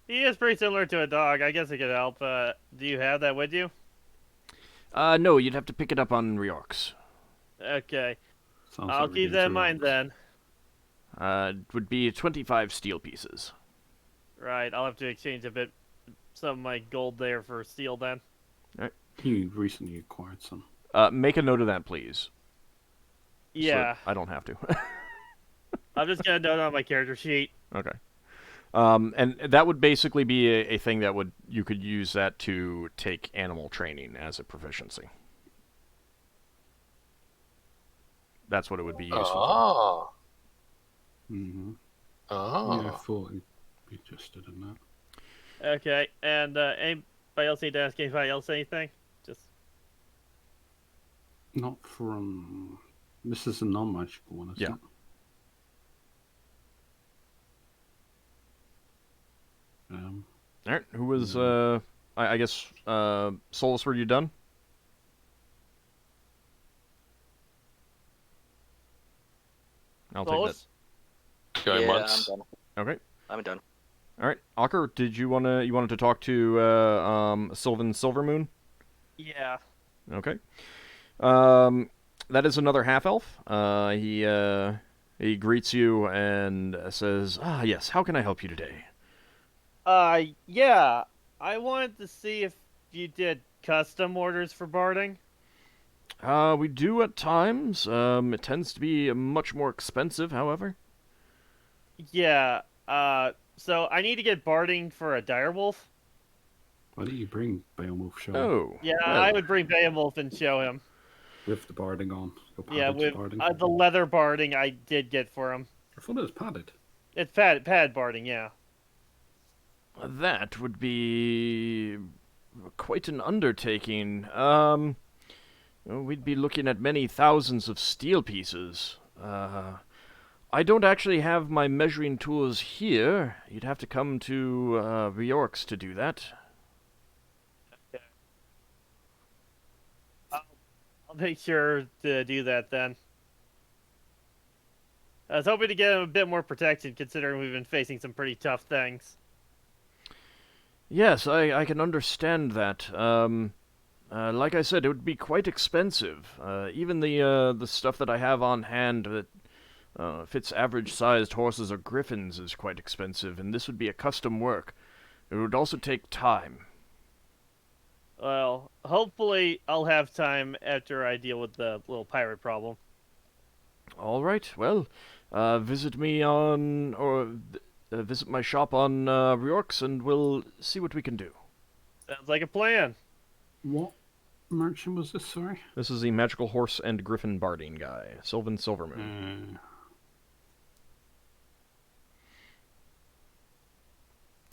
He is pretty similar to a dog. I guess it could help. Do you have that with you? No, you'd have to pick it up on Reork's. Okay. Sounds I'll like we're keep getting that in through mind orcs. then. It would be 25 steel pieces. Right. I'll have to exchange some of my gold there for steel then. You recently acquired some. Make a note of that, please. Yeah. So I don't have to. I'm just gonna note on my character sheet. Okay. And that would basically be a thing that you could use that to take animal training as a proficiency. That's what it would be useful for. Mm-hmm. Ah. Yeah, I thought you'd be interested in that. Okay. And anybody else need to ask anybody else anything? Just Not from. This is a non-magical one, isn't Yeah. it? All right. Who was? I guess. Solas, were you done? I'll take that. Solas? Going Yeah, once. I'm done. Okay. I'm done. All right. Ockar, did you wanted to talk to Sylvan Silvermoon? Yeah. Okay. That is another half elf. He greets you and says, "Ah, yes. How can I help you today?" Yeah. I wanted to see if you did custom orders for barding. We do at times. It tends to be much more expensive, however. Yeah. So I need to get barding for a direwolf. Why don't you bring Beowulf show Oh. Yeah, well. I would bring Beowulf and show him. with the barding on? The Yeah, padded with barding. the leather barding I did get for him. I thought it was padded. It's pad barding, yeah. That would be quite an undertaking. We'd be looking at many thousands of steel pieces. I don't actually have my measuring tools here. You'd have to come to Reork's to do that. I'll make sure to do that then. I was hoping to get him a bit more protection, considering we've been facing some pretty tough things. Yes, I can understand that. Like I said, it would be quite expensive. Even the stuff that I have on hand that fits average-sized horses or griffins is quite expensive, and this would be a custom work. It would also take time. Well, hopefully I'll have time after I deal with the little pirate problem. All right. Well, visit me on visit my shop on Reork's, and we'll see what we can do. Sounds like a plan. What merchant was this, sorry? This is the magical horse and griffin barding guy, Sylvan Silvermoon.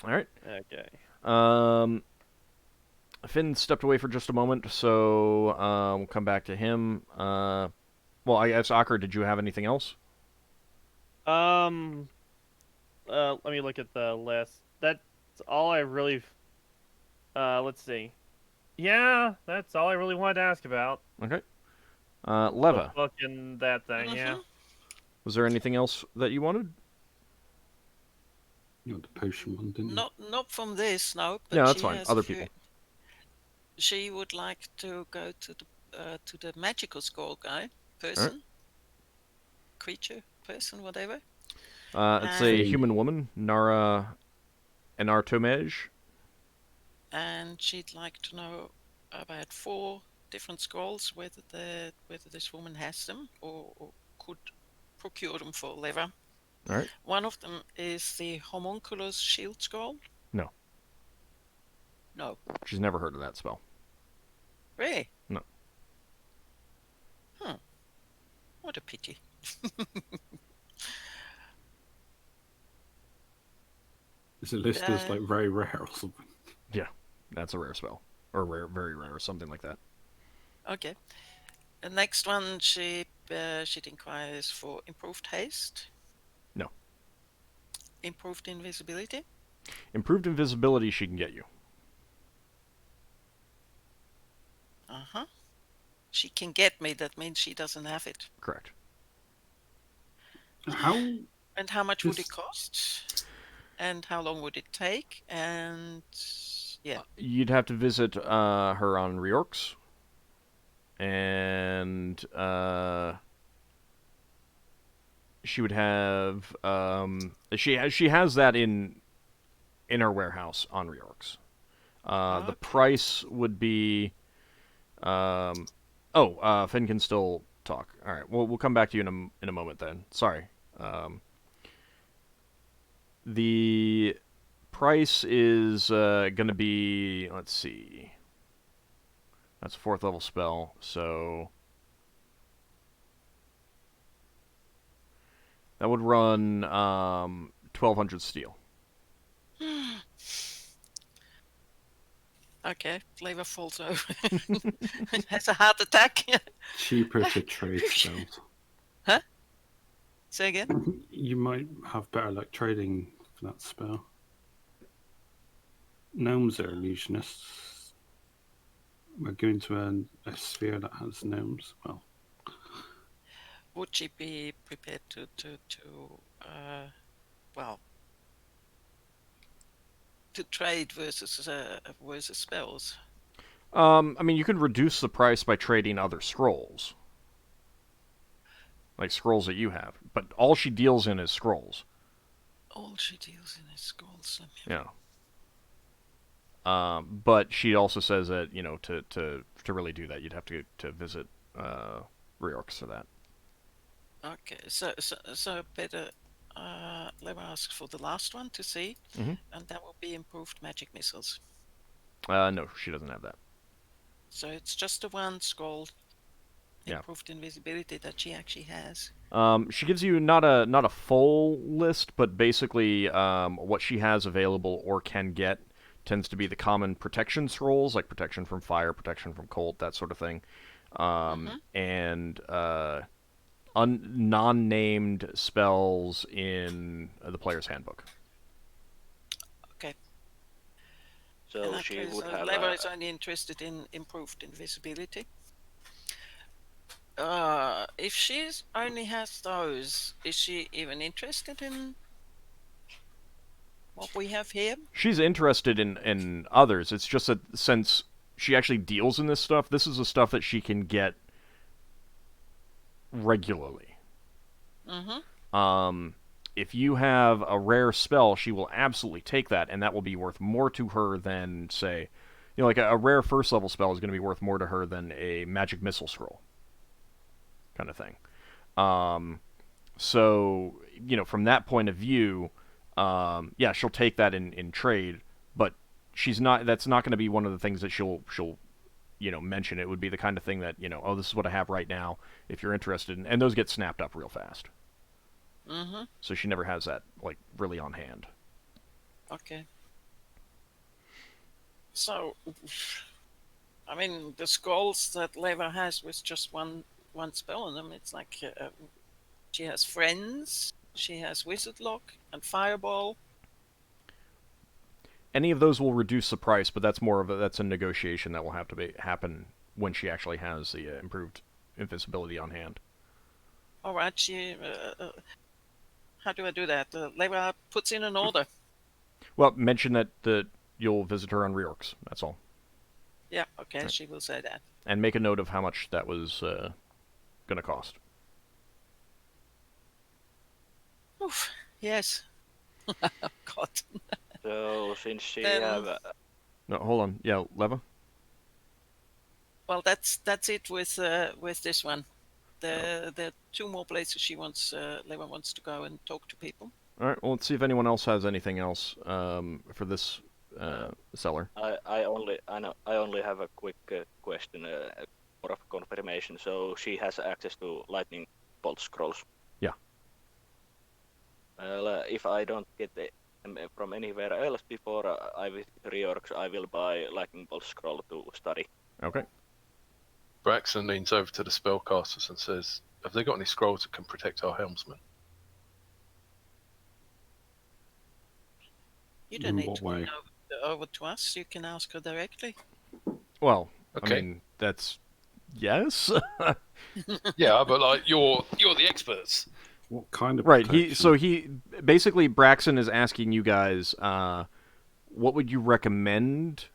All right. Okay. Finn stepped away for just a moment, so we'll come back to him. Well, I guess, Ockar, did you have anything else? Let me look at the list. That's all I really... let's see. Yeah, that's all I really wanted to ask about. Okay. The Leva, book and that thing, yeah. was there anything else that you wanted? You know, the potion one, didn't you? Not from this, no. But No, that's she fine. has Other a few- people. She would like to go to the magical scroll guy person, creature person, whatever. It's a And- human woman, Nara Enartomej. And she'd like to know about 4 different scrolls, whether this woman has them or could procure them for Leva. All right. One of them is the Homunculus Shield Scroll. No. No. She's never heard of that spell. Really? No. What a pity. Is it listed as like very rare or something? Yeah, that's a rare spell. Or rare, very rare, or something like that. Okay. The next one, she inquires for improved haste. No. Improved invisibility. Improved invisibility she can get you. Uh-huh. She can get me, that means she doesn't have it. Correct. How? And how much would This- it cost? And how long would it take? And yeah. You'd have to visit her on Reorx. And she would have she has that in her warehouse on Reorx. The Okay. price would be Finn can still talk. All right, we'll come back to you in a moment then. Sorry. The price is going to be, let's see. That's a 4th level spell, so that would run 1,200 steel. Okay, Leva falls over. Has a heart attack. Cheaper to trade spells. Say again? You might have better luck trading for that spell. Gnomes are illusionists. We're going to a sphere that has gnomes. Well, Would she be prepared to trade versus spells? I mean, you could reduce the price by trading other scrolls. Like scrolls that you have. But all she deals in is scrolls. All she deals in is scrolls. Yeah. But she also says that, you know, to really do that, you'd have to visit Reorx for that. Okay, so better let me ask for the last one to see, Mhm. and that will be improved magic missiles. No, she doesn't have that. So it's just the one scroll, Yeah. improved invisibility, that she actually has. She gives you not a full list, but basically what she has available or can get tends to be the common protection scrolls, like protection from fire, protection from cold, that sort of thing, and non-named spells in the player's handbook. Okay. In So that she case, would have Leva is only interested in improved invisibility. If she only has those, is she even interested in what we have here? She's interested in others. It's just that since she actually deals in this stuff, this is the stuff that she can get regularly. Mm-hmm. If you have a rare spell, she will absolutely take that, and that will be worth more to her than, say, you know, like a rare 1st level spell is going to be worth more to her than a magic missile scroll, kind of thing. So, you know, from that point of view, yeah, she'll take that in trade, but she's not. That's not going to be one of the things that she'll you know mention. It would be the kind of thing that, you know, oh, this is what I have right now. If you're interested, and those get snapped up real fast. Mm-hmm. So she never has that like really on hand. Okay. So, I mean, the scrolls that Leva has with just one spell on them, it's like she has friends, she has wizard lock and fireball. Any of those will reduce the price, but that's a negotiation that will have to happen when she actually has the improved invisibility on hand. All right, how do I do that? Leva puts in an order. Well, mention that you'll visit her on reorcs. That's all. Yeah, okay, Right. she will say that. And make a note of how much that was going to cost. Oof, yes. God. So since she Then- have No, hold on. Yeah, Leva? Well, that's it with this one. There are 2 more places Leva wants to go and talk to people. All right, well, let's see if anyone else has anything else for this seller. I only have a quick question, more of confirmation. So she has access to lightning bolt scrolls. Yeah. Well, if I don't get them from anywhere else before I visit reorgs, I will buy lightning bolt scroll to study. Okay. Braxon leans over to the spellcasters and says, "Have they got any scrolls that can protect our helmsman?" You don't In need what to come way? over to us. You can ask her directly. Well, Okay. I mean, that's... Yes? Yeah, but like you're the experts. What kind of Right, protection? basically, Braxon is asking you guys, what would you recommend,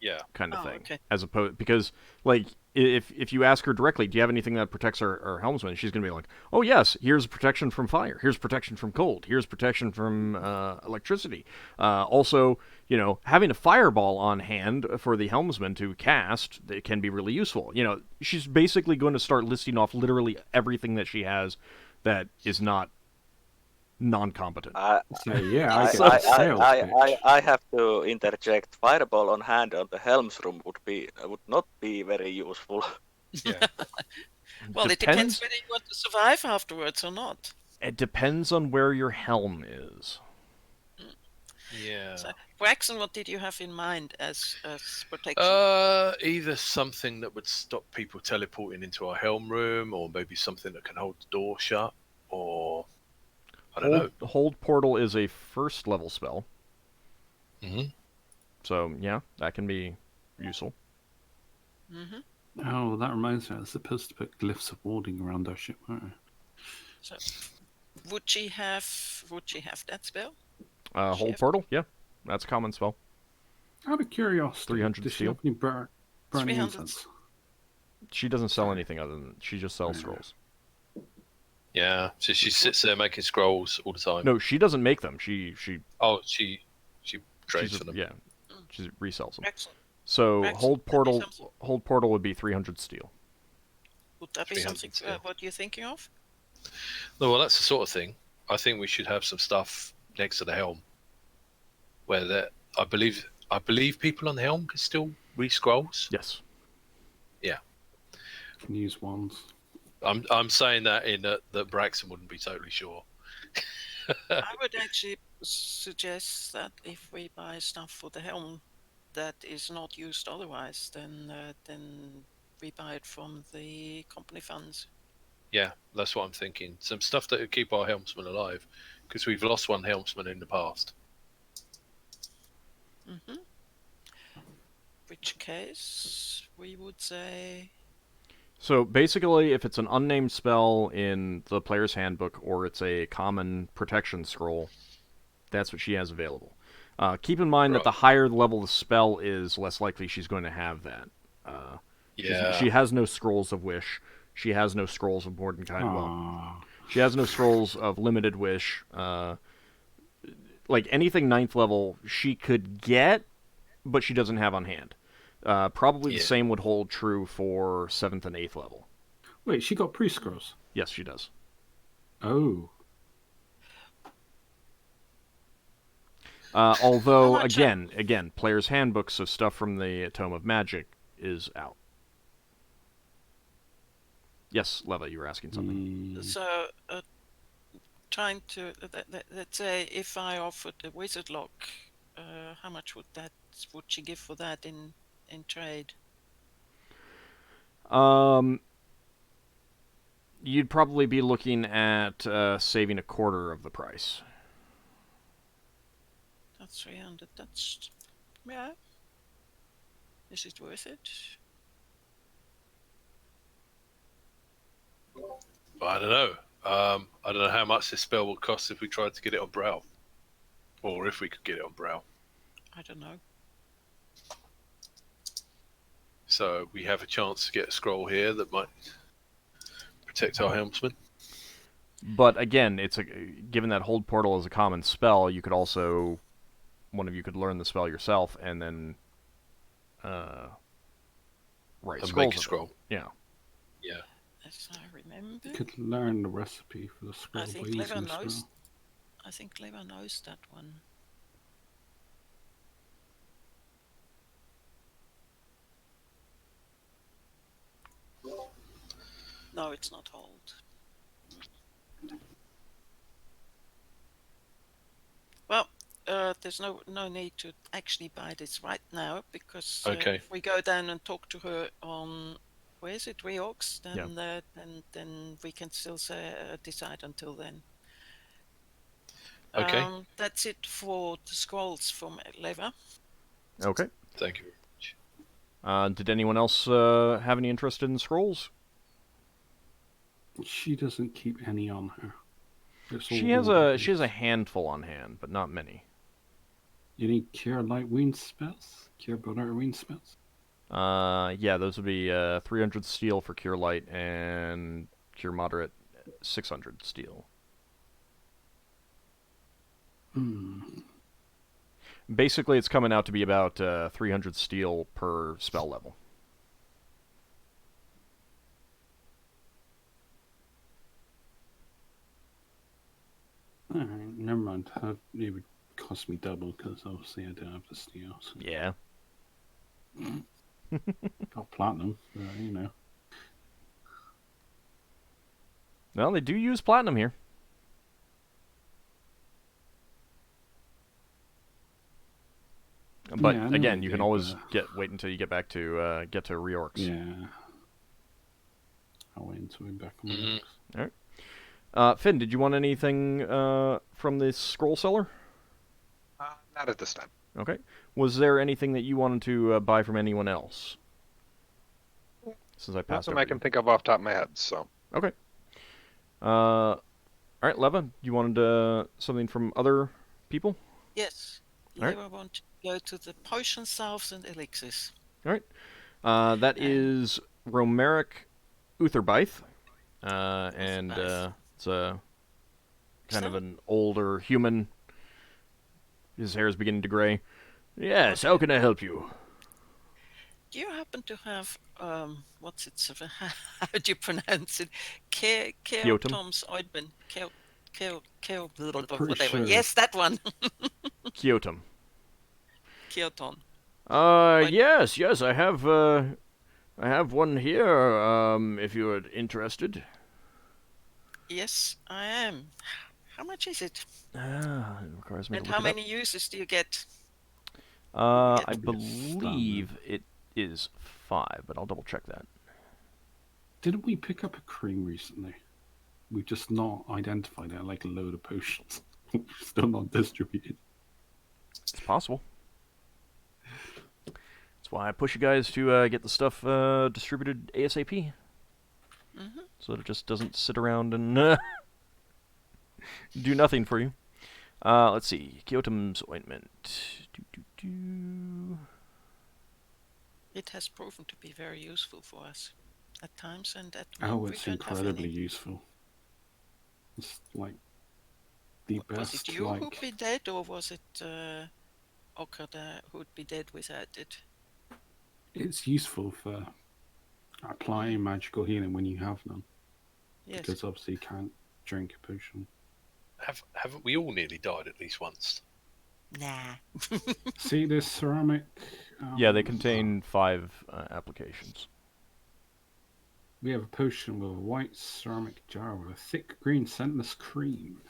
Yeah. kind of Oh, thing. okay. As opposed, because, like, if you ask her directly, do you have anything that protects our helmsman? She's going to be like, oh, yes, here's protection from fire, here's protection from cold, here's protection from electricity. Also, you know, having a fireball on hand for the helmsman to cast, it can be really useful. You know, she's basically going to start listing off literally everything that she has that is not non-competent. So yeah, I I, get I, the sales pitch. I have to interject. Fireball on hand on the helm's room would not be very useful. Yeah. Well, it depends whether you want to survive afterwards or not. It depends on where your helm is. Yeah. So, Braxon, what did you have in mind as protection? Either something that would stop people teleporting into our helm room, or maybe something that can hold the door shut, or I don't know. Hold portal is a first level spell, Mm-hmm. so yeah, that can be useful. Mm-hmm. Oh, that reminds me. I was supposed to put glyphs of warding around our ship, weren't I? So, would she have that spell? Hold portal, yeah, that's a common spell. Out of curiosity, 300 does she steel. have any burning 300. incense? She doesn't sell anything other than she just sells scrolls. Yeah. So she sits there making scrolls all the time. No, she doesn't make them. She Oh, she trades she's for them. yeah, she resells them. Braxon, So Braxon, hold that'd be portal something. hold portal would be 300 steel. would that be 300 something? steel. What you're thinking of? No, well, that's the sort of thing. I think we should have some stuff next to the helm, where I believe people on the helm can still read scrolls. Yes. Can use wands. I'm saying that in that Braxton wouldn't be totally sure. I would actually suggest that if we buy stuff for the helm that is not used otherwise, then we buy it from the company funds. Yeah, that's what I'm thinking. Some stuff that would keep our helmsman alive, because we've lost one helmsman in the past. Mm-hmm. Which case we would say. So basically, if it's an unnamed spell in the player's handbook or it's a common protection scroll, that's what she has available. Keep in mind that Right. the higher the level the spell is, less likely she's going to have that. Yeah. She has no scrolls of wish. She has no scrolls of Mordenkainen. Well, Ah, she has no scrolls of limited wish. Like anything 9th level, she could get, but she doesn't have on hand. Probably the Yeah. same would hold true for 7th and 8th level. wait, she got pre-scrolls. Yes, she does. Oh, Although, How much, again, player's handbook, so stuff from the Tome of Magic is out. Yes, Leva, you were asking something. So, trying to let's say if I offered a wizard lock, how much would she give for that in trade? You'd probably be looking at saving a quarter of the price. That's 300. That's yeah. Is it worth it? I don't know. I don't know how much this spell will cost if we tried to get it on Brow. Or if we could get it on Brow. I don't know. So we have a chance to get a scroll here that might protect our helmsman. But again, given that hold portal is a common spell, you could also, one of you could learn the spell yourself and then write And scrolls. make a scroll. Yeah. Yeah. As I remember, You could learn the recipe for the scroll I think by using Lever the spell. knows. I think Lever knows that one. No, it's not hold. Well, there's no need to actually buy this right now because Okay. if we go down and talk to her on where is it, Reorgs, then Yeah. then we can still decide until then. Okay. That's it for the scrolls from Lever. Okay. Thank you very much. Did anyone else have any interest in scrolls? She doesn't keep any on her. She has a handful on hand, but not many. You need cure light wound spells? Cure butter wound spells? Yeah, those would be 300 steel for cure light and cure moderate 600 steel. Basically, it's coming out to be about 300 steel per spell level. Alright, never mind. It would cost me double because obviously I don't have the steel. So. Yeah. Got platinum, you know. Well, they do use platinum here. But Yeah, I know again, they you can do, always but- wait until you get back to reorcs. Yeah. I'll wait until we're back on the Mhm. books. Finn, did you want anything from this scroll seller? Not at this time. Okay. Was there anything that you wanted to buy from anyone else? Since I passed Nothing over I can you. think of off the top of my head, so. Okay. All right, Leva, you wanted something from other people? Yes. All right. Lever want to go to the potion salves and elixirs. All right. That is Romeric Utherbythe, and it's a kind of an older human. His hair is beginning to gray. Yes, how can I help you? Do you happen to have what's it? How do you pronounce it? Keotom's ointment. Pretty Whatever. sure. Yes, that one. Kyotum. Keoton. Yes, I have one here. If you're interested. Yes, I am. How much is it? It requires me And to how look it up. many uses do you get? I Yes. believe it is 5, but I'll double check that. Didn't we pick up a cream recently? We've just not identified it like a load of potions. Still not distributed. It's possible. That's why I push you guys to get the stuff distributed ASAP. Mm-hmm. So that it just doesn't sit around and do nothing for you. Let's see. Kyotum's ointment. It has proven to be very useful for us at times, and at Oh, we it's don't have incredibly any. useful. It's like the Was best. it you like who'd be dead, or was it Ockar who'd be dead without it? it's useful for applying magical healing when you have none, Yes. because obviously you can't drink a potion. Haven't we all nearly died at least once? Nah. See this ceramic? Yeah, they contain 5 applications. We have a potion with a white ceramic jar with a thick green scentless cream.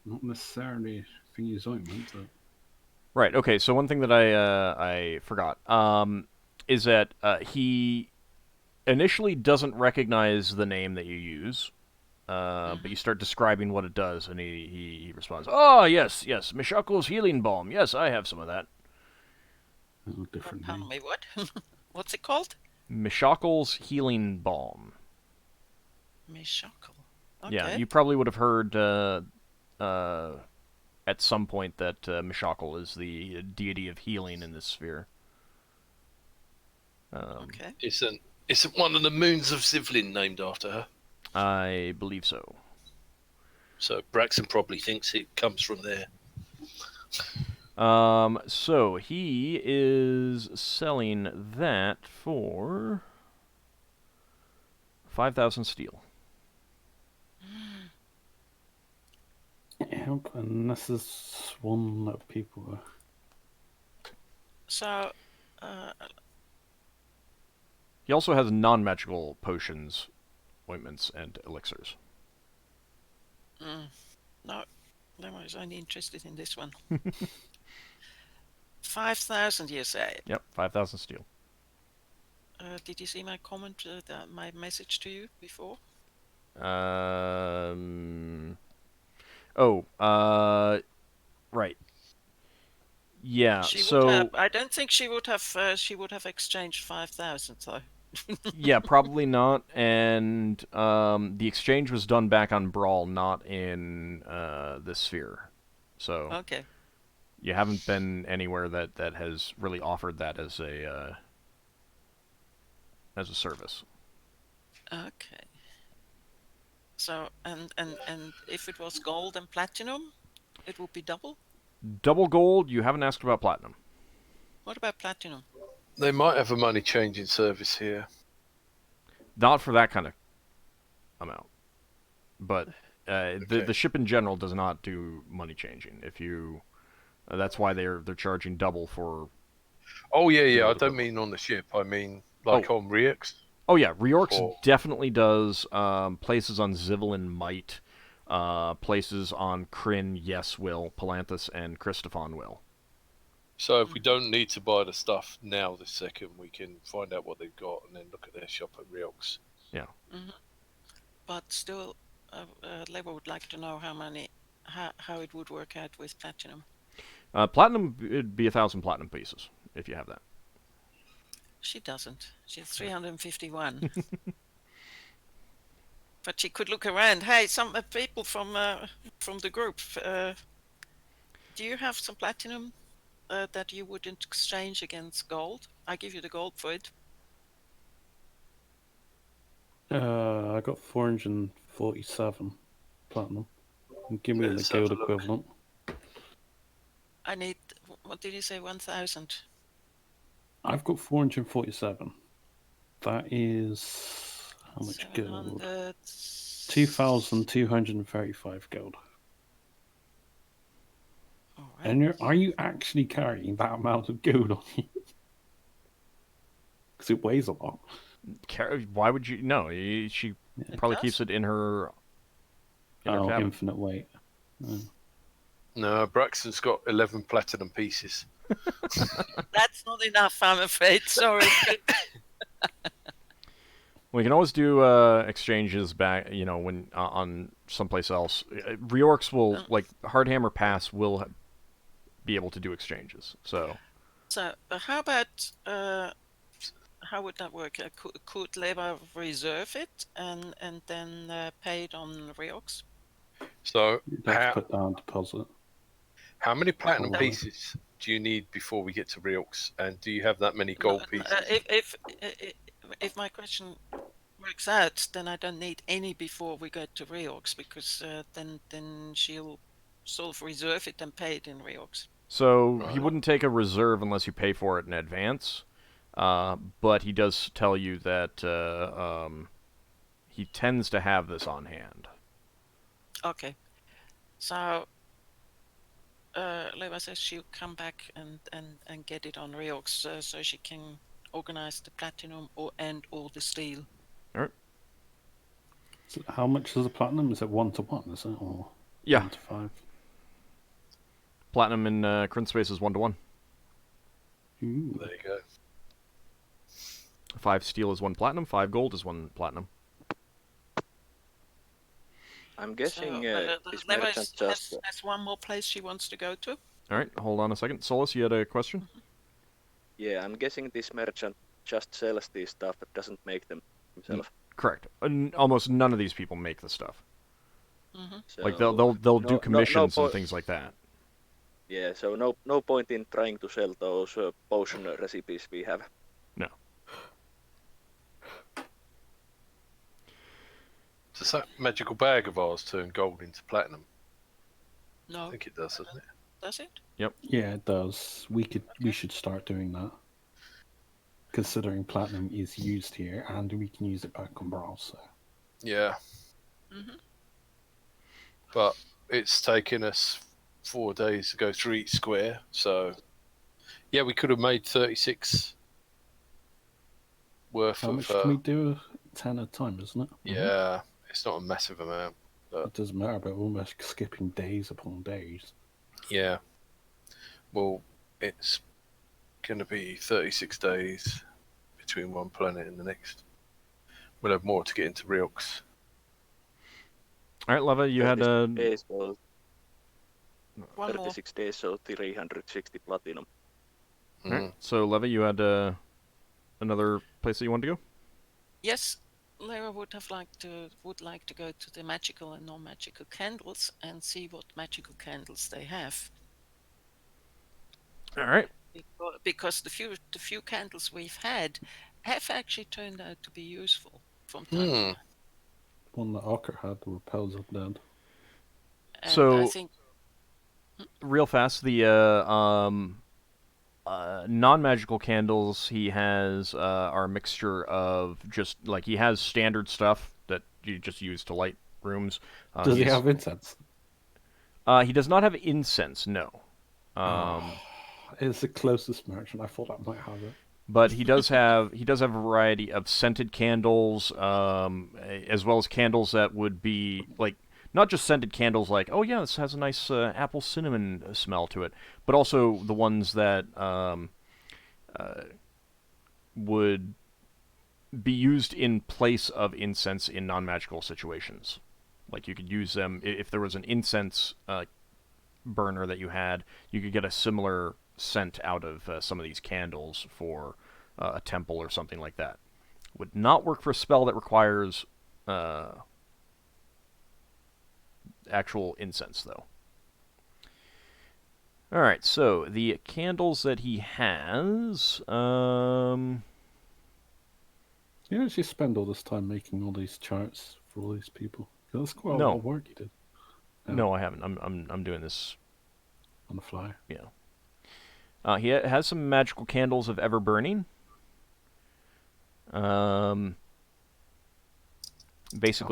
Not necessarily thingy's ointment, but Right. Okay. So one thing that I forgot is that he initially doesn't recognize the name that you use, but you start describing what it does, and he responds, "Oh yes, Meshukul's healing balm. Yes, I have some of that." a little different Pardon name. me, what? What's it called? Meshukul's healing balm. Meshukul. Okay. Yeah, you probably would have heard at some point that Meshukul is the deity of healing in this sphere. Okay. Isn't one of the moons of Zivlin named after her? I believe so. So Braxon probably thinks it comes from there. So he is selling that for 5,000 steel. Yeah, and this is one that people. So, He also has non-magical potions, ointments, and elixirs. no, I was only interested in this one. 5,000, you say? Yep, 5,000 steel. Did you see my comment, my message to you before? Right. Yeah. She so would have. I don't think she would have. She would have exchanged 5,000 though. yeah, probably not. And the exchange was done back on Brawl, not in the Sphere. So Okay. you haven't been anywhere that has really offered that as a service. Okay. So and if it was gold and platinum, it would be double. Double gold. You haven't asked about platinum. What about platinum? They might have a money changing service here. Not for that kind of amount. But Okay. the ship in general does not do money changing. If you, that's why they're charging double for. Oh yeah. I Gold don't equivalent. mean on the ship. I mean like on Riex. Oh yeah, Reorx Or- definitely does. Places on Zivlin might. Places on Kryn, yes, will. Palanthas and Christophon will. So if we don't need to buy the stuff now this second, we can find out what they've got and then look at their shop at Riox. Yeah. But still, Leva would like to know how it would work out with platinum. Platinum, it'd be 1,000 platinum pieces if you have that. She doesn't. She's 351. But she could look around. Hey, some people from the group. Do you have some platinum that you wouldn't exchange against gold? I give you the gold for it. I got 447 platinum. Give me Let's the have gold a look. equivalent. I need. What did you say? 1,000. I've got 447. That is how much gold? 700. 2,235 gold. All right. And are you actually carrying that amount of gold on you? Because it weighs a lot. Why would you? No, she probably does? keeps it in her. In her cabin. Infinite weight. No, Braxton's got 11 platinum pieces. That's not enough, I'm afraid. Sorry. We can always do exchanges back, when on someplace else. Reorx will, like Hardhammer Pass, will be able to do exchanges. So How about how would that work? Could Leva reserve it and then pay it on Riox? So You'd have to put down deposit. how many platinum Probably. pieces do you need before we get to Riox? And do you have that many gold pieces? If my question works out, then I don't need any before we get to Riox, because then she'll sort of reserve it and pay it in Riox. So he Right. wouldn't take a reserve unless you pay for it in advance. But he does tell you that he tends to have this on hand. Okay. So Leva says she'll come back and get it on Riox, so she can organize the platinum or the steel. All right. So how much is the platinum? Is it 1-to-1? Is it or Yeah. 1-to-5? Platinum in Kryn space is 1-to-1. Ooh. There you go. 5 steel is 1 platinum. 5 gold is 1 platinum. I'm guessing this Leva merchant just. has one more place she wants to go to. All right. Hold on a second. Solas, you had a question? Yeah, I'm guessing this merchant just sells these stuff but doesn't make them himself. Correct. Almost none of these people make the stuff. Mm-hmm. So Like they'll do no commissions and point. things like that. Yeah, so no point in trying to sell those potion recipes we have. No. Does that magical bag of ours turn gold into platinum? I No, think it does, doesn't it? does it? Yeah, it does. We should start doing that. Considering platinum is used here, and we can use it back on Brawl, so. Yeah. Mm-hmm. But it's taken us 4 days to go through each square, so yeah, we could have made 36 worth How of. much can we do? 10 at a time, isn't it? Yeah, it's not a massive amount. It doesn't matter, but we're almost skipping days upon days. Yeah. Well, it's going to be 36 days between one planet and the next. We'll have more to get into Riox. All right, Leva, you had 36 days, so One more. 36 days, so 360 platinum. all right. So Leva, you had another place that you wanted to go. Yes, Lara would like to go to the magical and non-magical candles and see what magical candles they have. All right. Because the few candles we've had have actually turned out to be useful from time to time. One that Ockar had repels undead. And So- I think Real fast, the non-magical candles he has are a mixture of just like he has standard stuff that you just use to light rooms. Does he have incense? He does not have incense, no. It's the closest merchant. I thought I might have it. But he does have a variety of scented candles, as well as candles that would be like not just scented candles like, oh yeah, this has a nice apple cinnamon smell to it, but also the ones that would be used in place of incense in non-magical situations. Like you could use them if there was an incense burner that you had, you could get a similar scent out of some of these candles for a temple or something like that. Would not work for a spell that requires actual incense, though. Alright, so the candles that he has... You actually spend all this time making all these charts for all these people. That's quite a No. lot of work you did. No, I haven't. I'm doing this On the fly. Yeah. He has some magical candles of ever burning. Basically,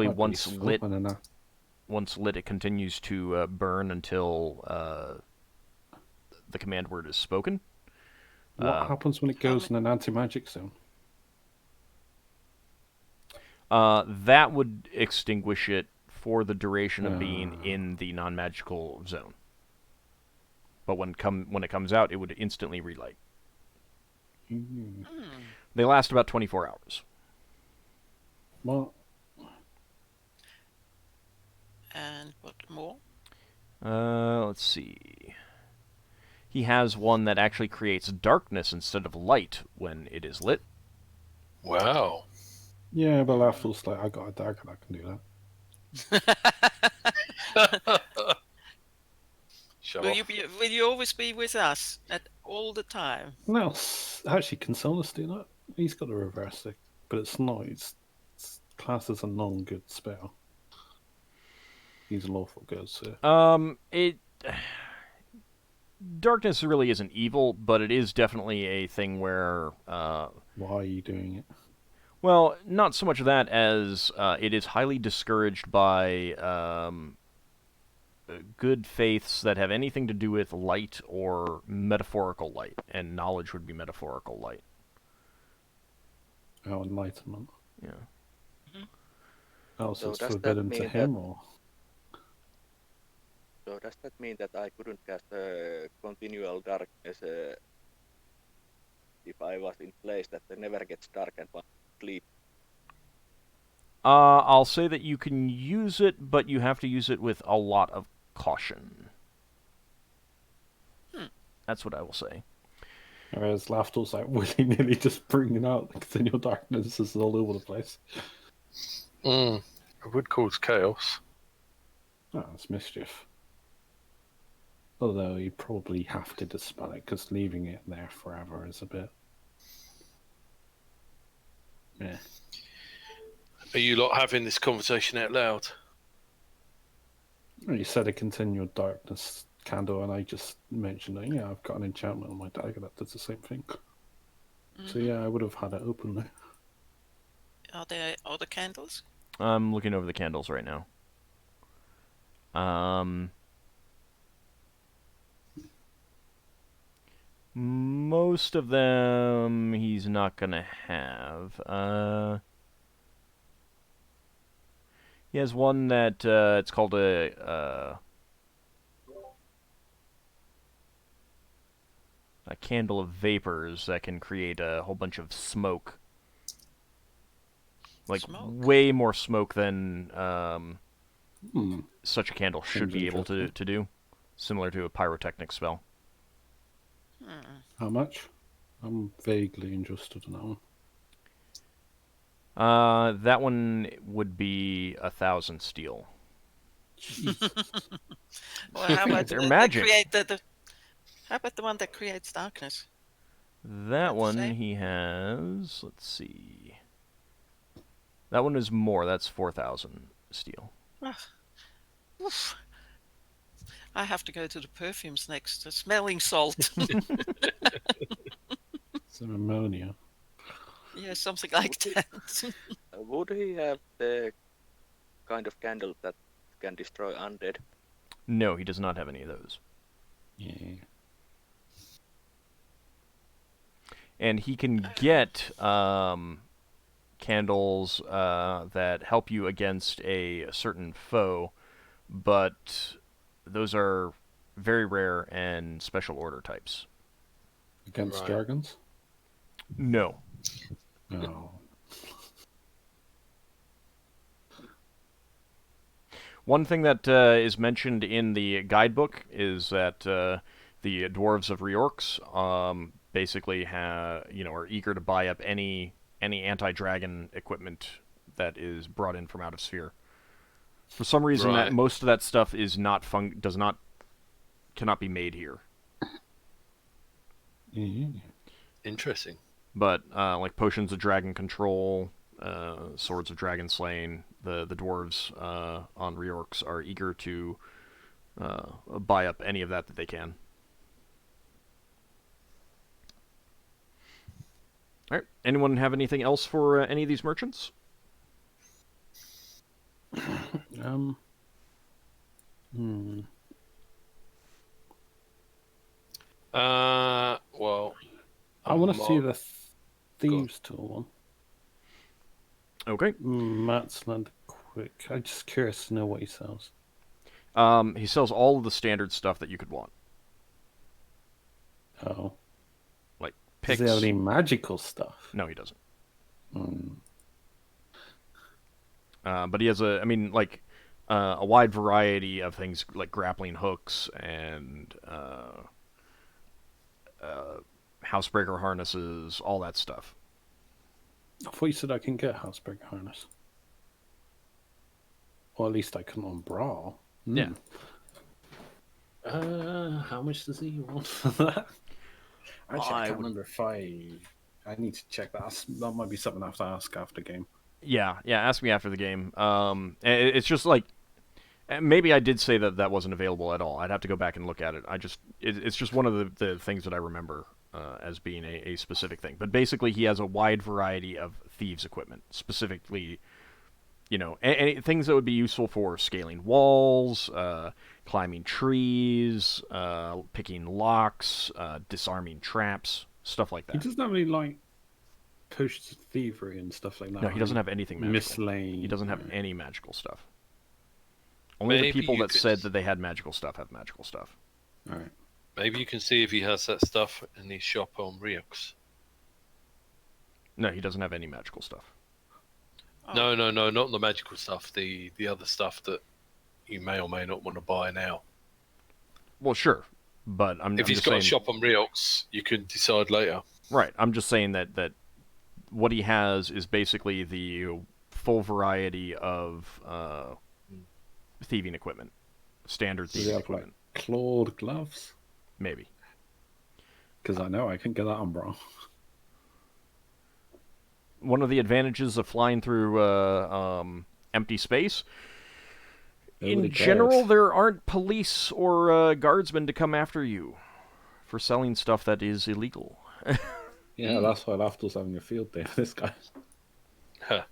That might be once useful, lit, I don't know. it continues to burn until the command word is spoken. What happens when it goes in an anti-magic zone? That would extinguish it for the duration of being in the non-magical zone. But when it comes out, it would instantly relight. They last about 24 hours. Well, and what more? Let's see. He has one that actually creates darkness instead of light when it is lit. Wow. yeah, but Lafdul's like, I got a dagger that can do that. Shut Will off. you always be with us at all the time? No, actually, can Solas do that? He's got a reverse stick, but it's not. It's classed as a non-good spell. He's lawful good, so... Darkness really isn't evil, but it is definitely a thing where... Why are you doing it? Well, not so much of that as it is highly discouraged by good faiths that have anything to do with light or metaphorical light, and knowledge would be metaphorical light. Oh, enlightenment. Yeah. Oh, so it's does that forbidden to mean him, or... So does that mean that I couldn't cast continual darkness if I was in place that never gets dark and one sleep? I'll say that you can use it, but you have to use it with a lot of caution. That's what I will say. Whereas Lafdul's like willy-nilly just bringing out the continual darkness is all over the place. It would cause chaos. Oh, it's mischief. Although you probably have to dispel it, because leaving it there forever is a bit... Yeah. Are you lot having this conversation out loud? You said a continual darkness candle, and I just mentioned that, yeah, I've got an enchantment on my dagger that does the same thing. So yeah, I would have had it open there. Are there other candles? I'm looking over the candles right now. Most of them he's not gonna have. He has one that it's called a candle of vapors that can create a whole bunch of smoke. Like Smoke? way more smoke than such a candle should Seems be able to interesting. do. Similar to a pyrotechnic spell. How much? I'm vaguely interested in that one. That one would be 1,000 steel. Jesus. Well, how about They're the magic. how about the one that creates darkness? That the one same? he has. Let's see. That one is more. That's 4,000 steel. Oof. I have to go to the perfumes next. The smelling salt. Some ammonia. Yeah, something like that. Would he have the kind of candle that can destroy undead? No, he does not have any of those. Yeah. And he can get candles that help you against a certain foe, but those are very rare and special order types. Against Right. dragons? No. No. One thing that is mentioned in the guidebook is that the dwarves of Reorx basically are eager to buy up any anti-dragon equipment that is brought in from out of sphere. For some reason, that Right. most of that stuff is cannot be made here. Yeah. Interesting. But like potions of dragon control, swords of dragon slaying, the dwarves on Reorx are eager to buy up any of that they can. All right. Anyone have anything else for any of these merchants? Well, I want to see Mark- the thieves tool one. Okay. Matt's land quick. I'm just curious to know what he sells. He sells all of the standard stuff that you could want, Oh. like Does picks. he have any magical stuff? No, he doesn't. Hmm. But he has a wide variety of things like grappling hooks and housebreaker harnesses, all that stuff. I thought you said I can get housebreaker harness. Or at least I can on Brawl. Yeah. How much does he want for that? Actually, I I can't would- remember if I need to check that. That might be something I have to ask after game. Yeah. Ask me after the game. It's just like maybe I did say that wasn't available at all. I'd have to go back and look at it. It's just one of the things that I remember as being a specific thing. But basically, he has a wide variety of thieves' equipment, specifically, things that would be useful for scaling walls, climbing trees, picking locks, disarming traps, stuff like He that. doesn't have any like potions of thievery and stuff like that. No, he doesn't have anything magical. Mislaying. He doesn't have any magical stuff. Only Maybe the people you that could- said that they had magical stuff have magical stuff. All right. Maybe you can see if he has that stuff in his shop on Riox. No, he doesn't have any magical stuff. No, not the magical stuff. The other stuff that you may or may not want to buy now. Well, sure, but If he's just got saying, a shop on Riox, you can decide later. right? I'm just saying that what he has is basically the full variety of thieving equipment. standard Do they thieving have like equipment. clawed gloves? Maybe. Because I know I can get that on Brawl. One of the advantages of flying through empty space. Nobody In general, cares. there aren't police or guardsmen to come after you for selling stuff that is illegal. Yeah, that's why Lafdul's having a field day with this guy. Huh.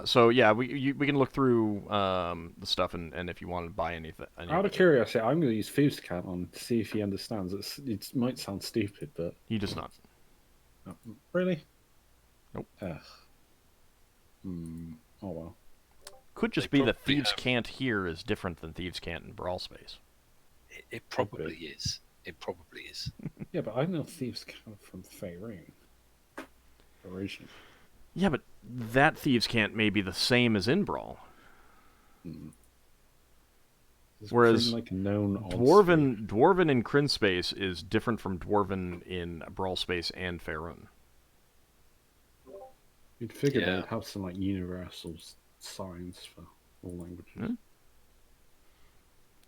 So yeah, we can look through the stuff and if you want to buy anything. Out of curiosity, I'm going to use Thieves' Cant on to see if he understands. It might sound stupid, but He does not. Really? Nope. Oh well. Could just They be that probably Thieves' have- Cant here is different than Thieves' Cant in Brawl Space. It probably is. It probably is. Yeah, but I know Thieves' Cant from Faerun. Originally. Yeah, but that Thieves' Cant may be the same as in Brawl. It's Whereas like a known odd Dwarven in Kryn Space is different from Dwarven in Brawl Space and Faerun. You'd figure Yeah. they'd have some like universal signs for all languages. Hmm.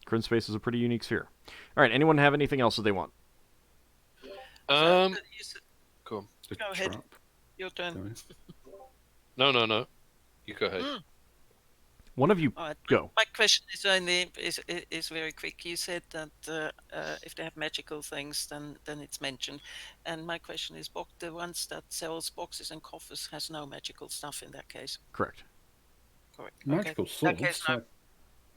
Kryn Space is a pretty unique sphere. All right, anyone have anything else that they want? You go on. The Go ahead. trap, Your turn. guys. No. You go ahead. One of you All right. go. My question is only is very quick. You said that if they have magical things, then it's mentioned. And my question is, the ones that sells boxes and coffers has no magical stuff in that case. Correct. Correct. Magical Okay. swords, That case, no. like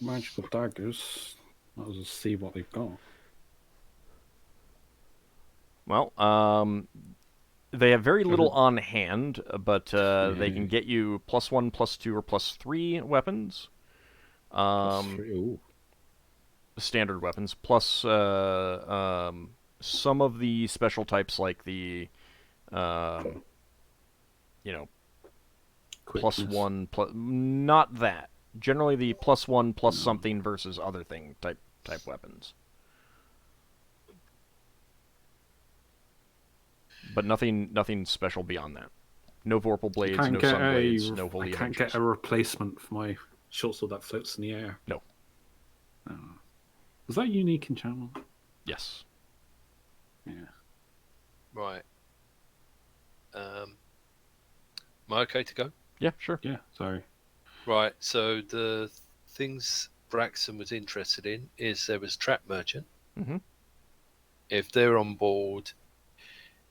magical daggers. I'll just see what they've got. Well, they have very little on hand, but they can get you +1, +2, or +3 weapons. Ooh. Standard weapons, plus some of the special types like the, +1, not that. Generally, the +1 plus something versus other thing type weapons. But nothing special beyond that. No Vorpal blades, no sun blades, no holy I can't avengers. get a replacement for my short sword that floats in the air. No. Was that unique enchantment? Yes. Yeah. Right. Am I okay to go? Yeah, sure. Yeah, sorry. Right. So the things Braxon was interested in is there was trap merchant. Mhm. If they're on board,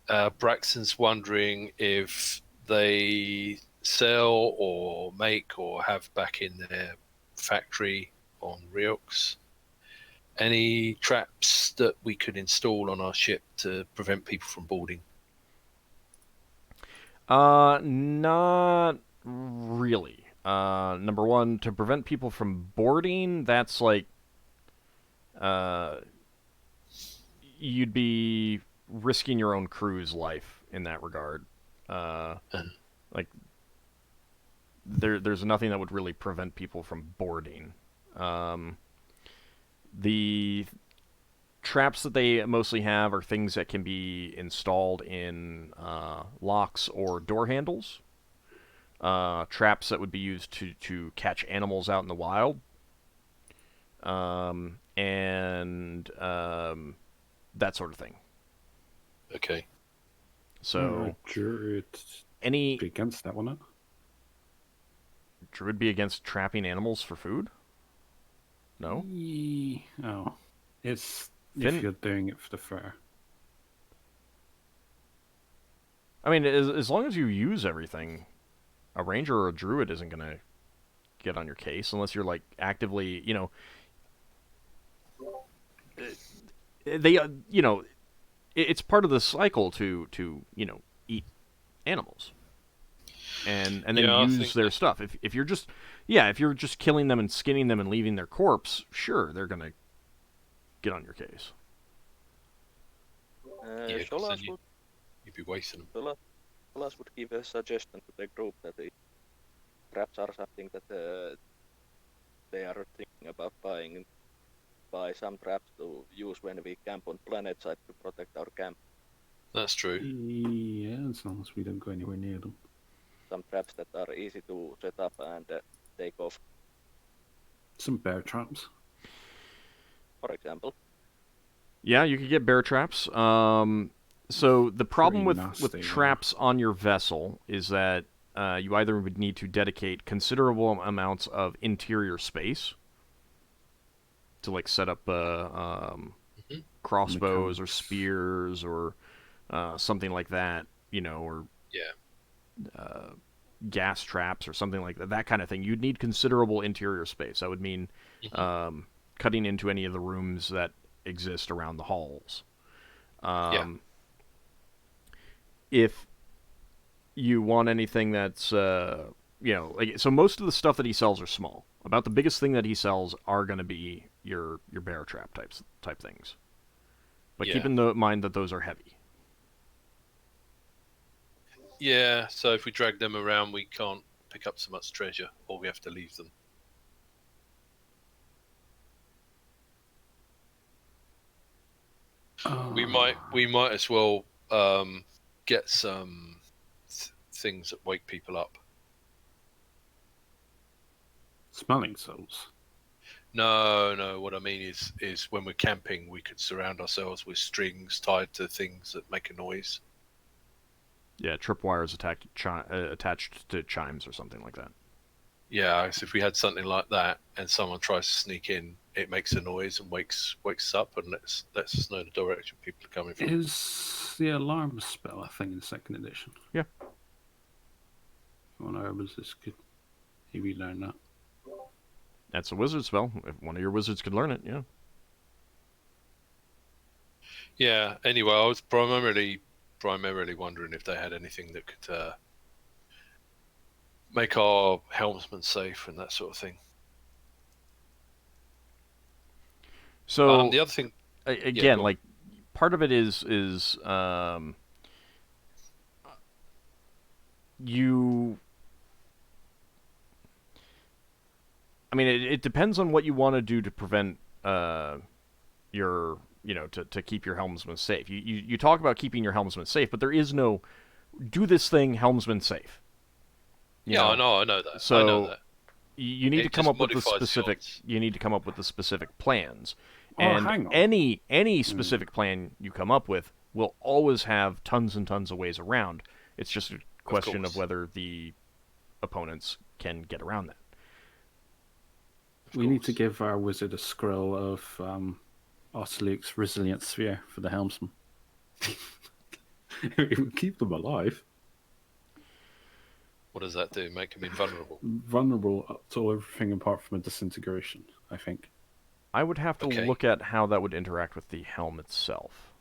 Braxton's wondering if they sell or make or have back in their factory on Riox any traps that we could install on our ship to prevent people from boarding. Not really. Number one, to prevent people from boarding, that's like, you'd be risking your own crew's life in that regard. Like, there's nothing that would really prevent people from boarding. The traps that they mostly have are things that can be installed in locks or door handles. Traps that would be used to catch animals out in the wild. And that sort of thing. Okay. So Druid any be against that one. druid be against trapping animals for food? No. Oh, it's Finn- if you're doing it for the fur. I mean, as long as you use everything, a ranger or a druid isn't gonna get on your case unless you're like actively, they, it's part of the cycle to eat animals, and then Yeah, I use think their stuff. If you're just killing them and skinning them and leaving their corpse, sure, they're gonna get on your case. Yeah, 'cause Solas then would, you'd be wasting them. Solas would give a suggestion to the group that the traps are something that they are thinking about buy some traps to use when we camp on planet side to protect our camp. That's true. Yeah, as long as we don't go anywhere near them. Some traps that are easy to set up and take off. Some bear traps. For example. Yeah, you could get bear traps. So the problem Pretty with nasty, traps on your vessel is that you either would need to dedicate considerable amounts of interior space to like set up crossbows or Mechanics. spears or something like that, you know, or Yeah. gas traps or something like that. That kind of thing. You'd need considerable interior space. That would mean cutting into any of the rooms that exist around the halls. If you want anything that's, like, so most of the stuff that he sells are small. About the biggest thing that he sells are going to be your bear trap type things. But keep in mind that those are heavy. Yeah, so if we drag them around, we can't pick up so much treasure, or we have to leave them. We might as well get some things that wake people up. Smelling souls. No. What I mean is when we're camping, we could surround ourselves with strings tied to things that make a noise. Yeah, tripwires attached to chimes or something like that. Yeah, so if we had something like that, and someone tries to sneak in, it makes a noise and wakes us up and lets us know the direction people are coming from. Is the alarm spell a thing in 2nd edition? Yeah. One of our wizards could maybe learn that. That's a wizard spell. If one of your wizards could learn it, yeah. Yeah. Anyway, I was primarily wondering if they had anything that could make our helmsmen safe and that sort of thing. So the other thing, again, like part of it is you. I mean, it depends on what you want to do to prevent your, to keep your helmsman safe. You talk about keeping your helmsman safe, but there is no do this thing helmsman safe. I know that. So I know that. You need to come up with the specific. You need to come up with the specific plans, and hang on. any specific plan you come up with will always have tons and tons of ways around. It's just a question of whether the opponents can get around that. We need to give our wizard a scroll of Ossiluke's Resilient Sphere for the helmsman. It would keep them alive. What does that do? Make them invulnerable? Vulnerable to everything apart from a disintegration, I think. I would have to look at how that would interact with the helm itself.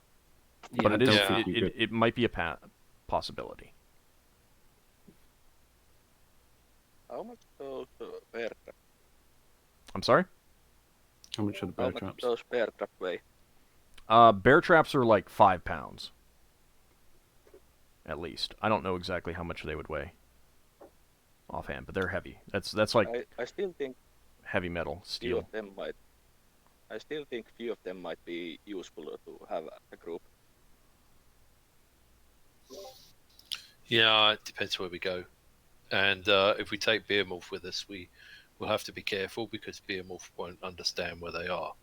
Yeah, but it might be a possibility. How much those bear traps? I'm sorry? How much are the bear traps? How much those bear traps weigh? Bear traps are like 5 pounds. At least. I don't know exactly how much they would weigh offhand, but they're heavy. That's like I still think heavy metal, steel. I still think few of them might be useful to have a group. Yeah, it depends where we go. And if we take Beermouth with us, we'll have to be careful because Beermouth won't understand where they are.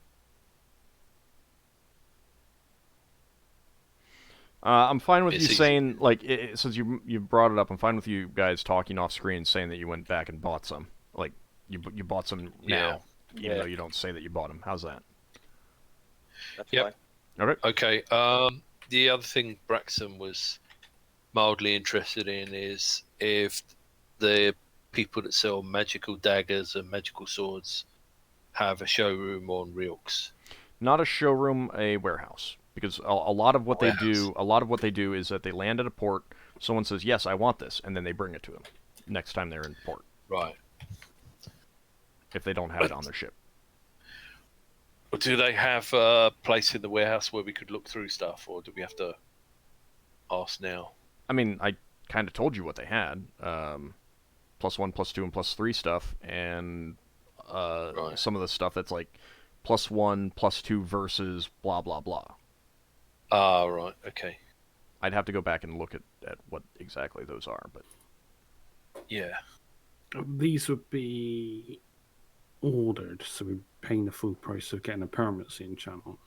I'm fine with you saying, like, since you brought it up, I'm fine with you guys talking off screen saying that you went back and bought some. Like, you bought some now, even though you don't say that you bought them. How's that? That's fine. All right. Okay. The other thing Braxon was mildly interested in is if the people that sell magical daggers and magical swords have a showroom on Reelks. Not a showroom, a warehouse. Because a lot of what they do is that they land at a port. Someone says, "Yes, I want this," and then they bring it to them next time they're in port. Right. If they don't have it on their ship. Do they have a place in the warehouse where we could look through stuff, or do we have to ask now? I mean, I kind of told you what they had. +1, +2, and +3 stuff, and some of the stuff that's like +1, +2 versus blah blah blah. Ah, right, okay. I'd have to go back and look at what exactly those are, but yeah, these would be ordered, so we're paying the full price of getting a permanency enchantment.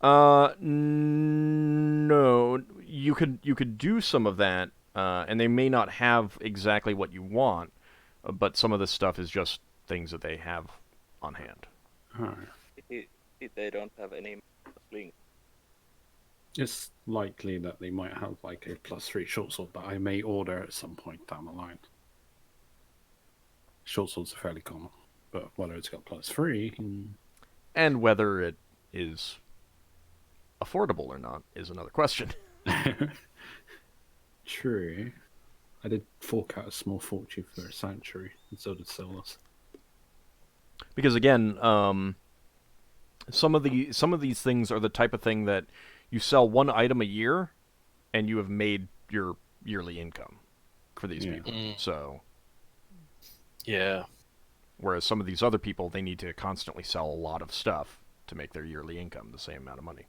No. You could do some of that, and they may not have exactly what you want, but some of this stuff is just things that they have on hand. Alright. If they don't have any link. It's likely that they might have like a +3 short sword that I may order at some point down the line. Short swords are fairly common, but whether it's got +3... And whether it is affordable or not is another question. True. I did fork out a small fortune for a sanctuary, and so did Solas. Because again, some of these things are the type of thing that you sell one item a year, and you have made your yearly income for these people. So, Yeah. whereas some of these other people, they need to constantly sell a lot of stuff to make their yearly income the same amount of money.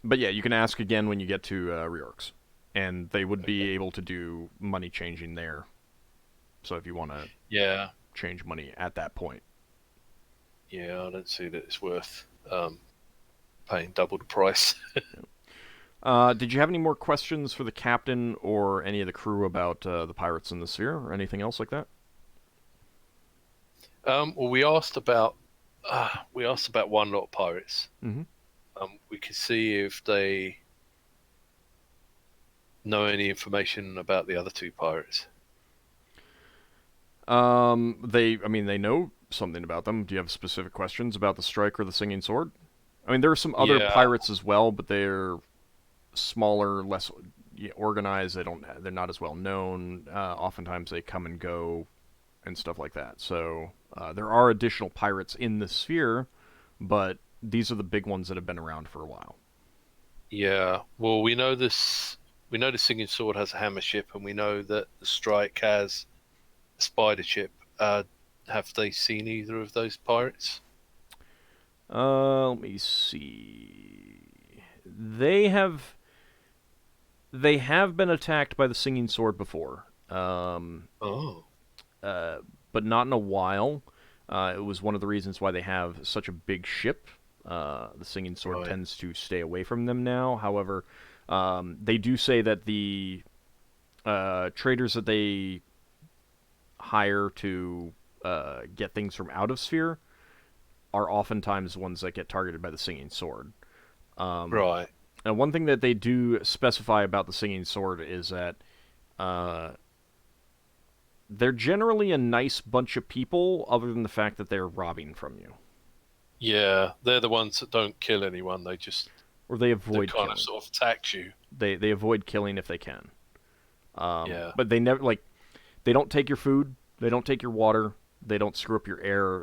But yeah, you can ask again when you get to reorgs, and they would be able to do money changing there. So if you want to change money at that point. Yeah, I don't see that it's worth paying double the price. Did you have any more questions for the captain or any of the crew about the pirates in the sphere, or anything else like that? Well, we asked about one lot of pirates. Mm-hmm. We could see if they know any information about the other two pirates. They know something about them. Do you have specific questions about the strike or the singing sword? I mean, there are some other pirates as well, but they're smaller, less organized. They're not as well known. Oftentimes they come and go and stuff like that. So there are additional pirates in the sphere, but these are the big ones that have been around for a while. Yeah. Well, we know this. We know the singing sword has a hammer ship, and we know that the strike has a spider ship. Have they seen either of those pirates? Let me see. They have been attacked by the singing sword before. But not in a while. It was one of the reasons why they have such a big ship. The singing sword tends to stay away from them now. However, they do say that the traders that they hire to get things from out of sphere are oftentimes ones that get targeted by the singing sword. Right. And one thing that they do specify about the singing sword is that they're generally a nice bunch of people, other than the fact that they're robbing from you. Yeah, they're the ones that don't kill anyone. They just they avoid kind killing. of sort of attack you. They avoid killing if they can. Yeah. But they never they don't take your food. They don't take your water. They don't screw up your air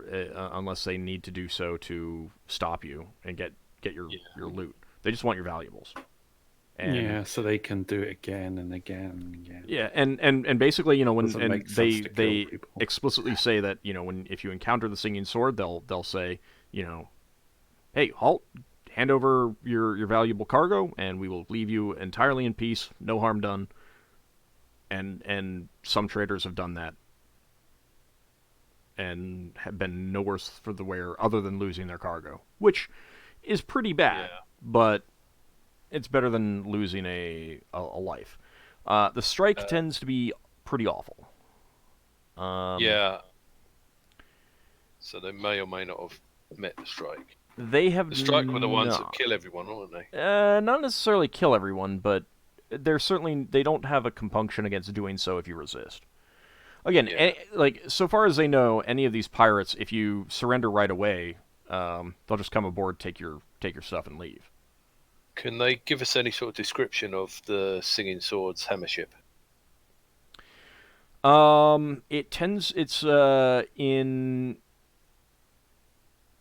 unless they need to do so to stop you and get your loot. They just want your valuables. And so they can do it again and again and again. Yeah, and basically, when they people. explicitly say that, if you encounter the singing sword, they'll say, hey, halt, hand over your valuable cargo, and we will leave you entirely in peace, no harm done. And some traders have done that, and have been no worse for the wear, other than losing their cargo, which is pretty bad, but it's better than losing a life. The strike tends to be pretty awful. Yeah. So they may or may not have met the strike. They have the strike were the ones that kill everyone, aren't they? Not necessarily kill everyone, but they don't have a compunction against doing so if you resist. Again, so far as they know, any of these pirates, if you surrender right away, they'll just come aboard, take your stuff, and leave. Can they give us any sort of description of the singing sword's hammer ship? It's in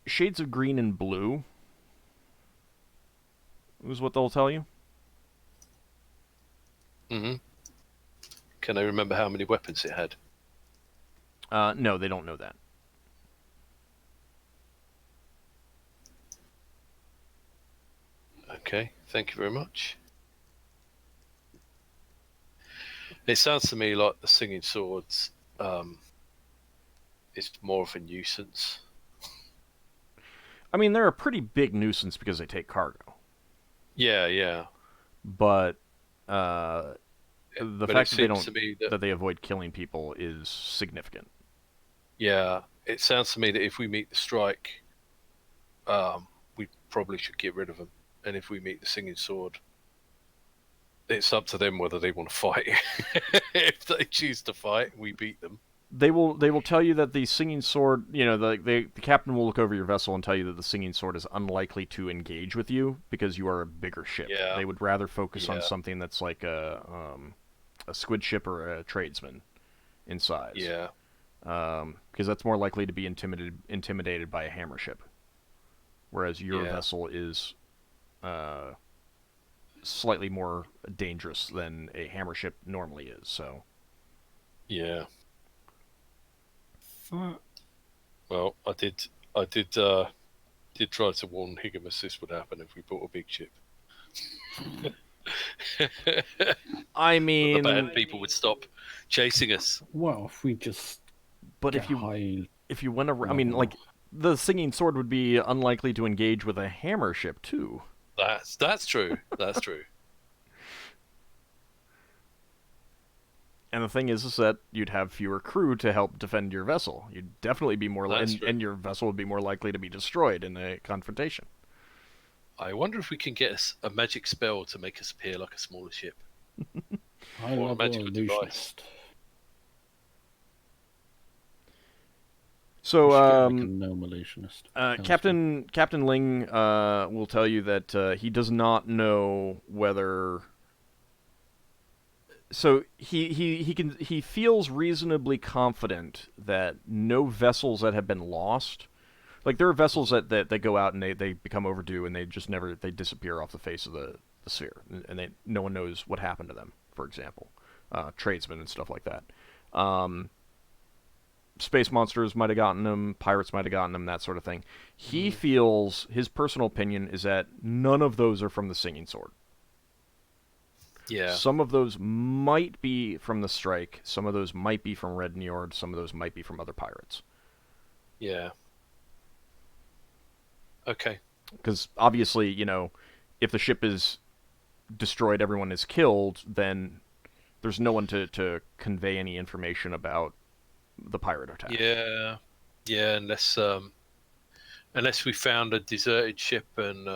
shades of green and blue, is what they'll tell you. Mm-hmm. Can they remember how many weapons it had? No, they don't know that. Okay, thank you very much. It sounds to me like the singing swords it's more of a nuisance. I mean, they're a pretty big nuisance because they take cargo. Yeah. But the But fact it that they seems don't to me that they avoid killing people is significant. Yeah, it sounds to me that if we meet the strike, we probably should get rid of them. And if we meet the singing sword, it's up to them whether they want to fight. If they choose to fight, we beat them. They will tell you that the singing sword, the captain will look over your vessel and tell you that the singing sword is unlikely to engage with you because you are a bigger ship. Yeah. They would rather focus on Yeah. something that's like a squid ship or a tradesman in size. Yeah. Because that's more likely to be intimidated by a hammer ship, whereas your Yeah. vessel is slightly more dangerous than a hammer ship normally is. So Yeah. Fuck. Well, I did try to warn Higamus this would happen if we bought a big ship. I The mean, bad people would stop chasing us. Well, if we just but get if you high, went around, I mean, level. like the singing sword would be unlikely to engage with a hammer ship too. That's true. That's true. And the thing is that you'd have fewer crew to help defend your vessel. You'd definitely be more, That's true. and your vessel would be more likely to be destroyed in a confrontation. I wonder if we can get a magic spell to make us appear like a smaller ship. high Or a level magical device. illusionist. So, We should get, like, a gnome illusionist. Captain Ling will tell you that he does not know whether. So he feels reasonably confident that no vessels that have been lost, like there are vessels that go out and they become overdue and they just never disappear off the face of the sphere and no one knows what happened to them. For example, tradesmen and stuff like that. Space monsters might have gotten them, pirates might have gotten them, that sort of thing. He feels, his personal opinion is that none of those are from the Singing Sword. Yeah. Some of those might be from the Strike, some of those might be from Red Njord, some of those might be from other pirates. Yeah. Okay. Because obviously, if the ship is destroyed, everyone is killed, then there's no one to convey any information about the pirate attack. Yeah. Yeah, unless we found a deserted ship and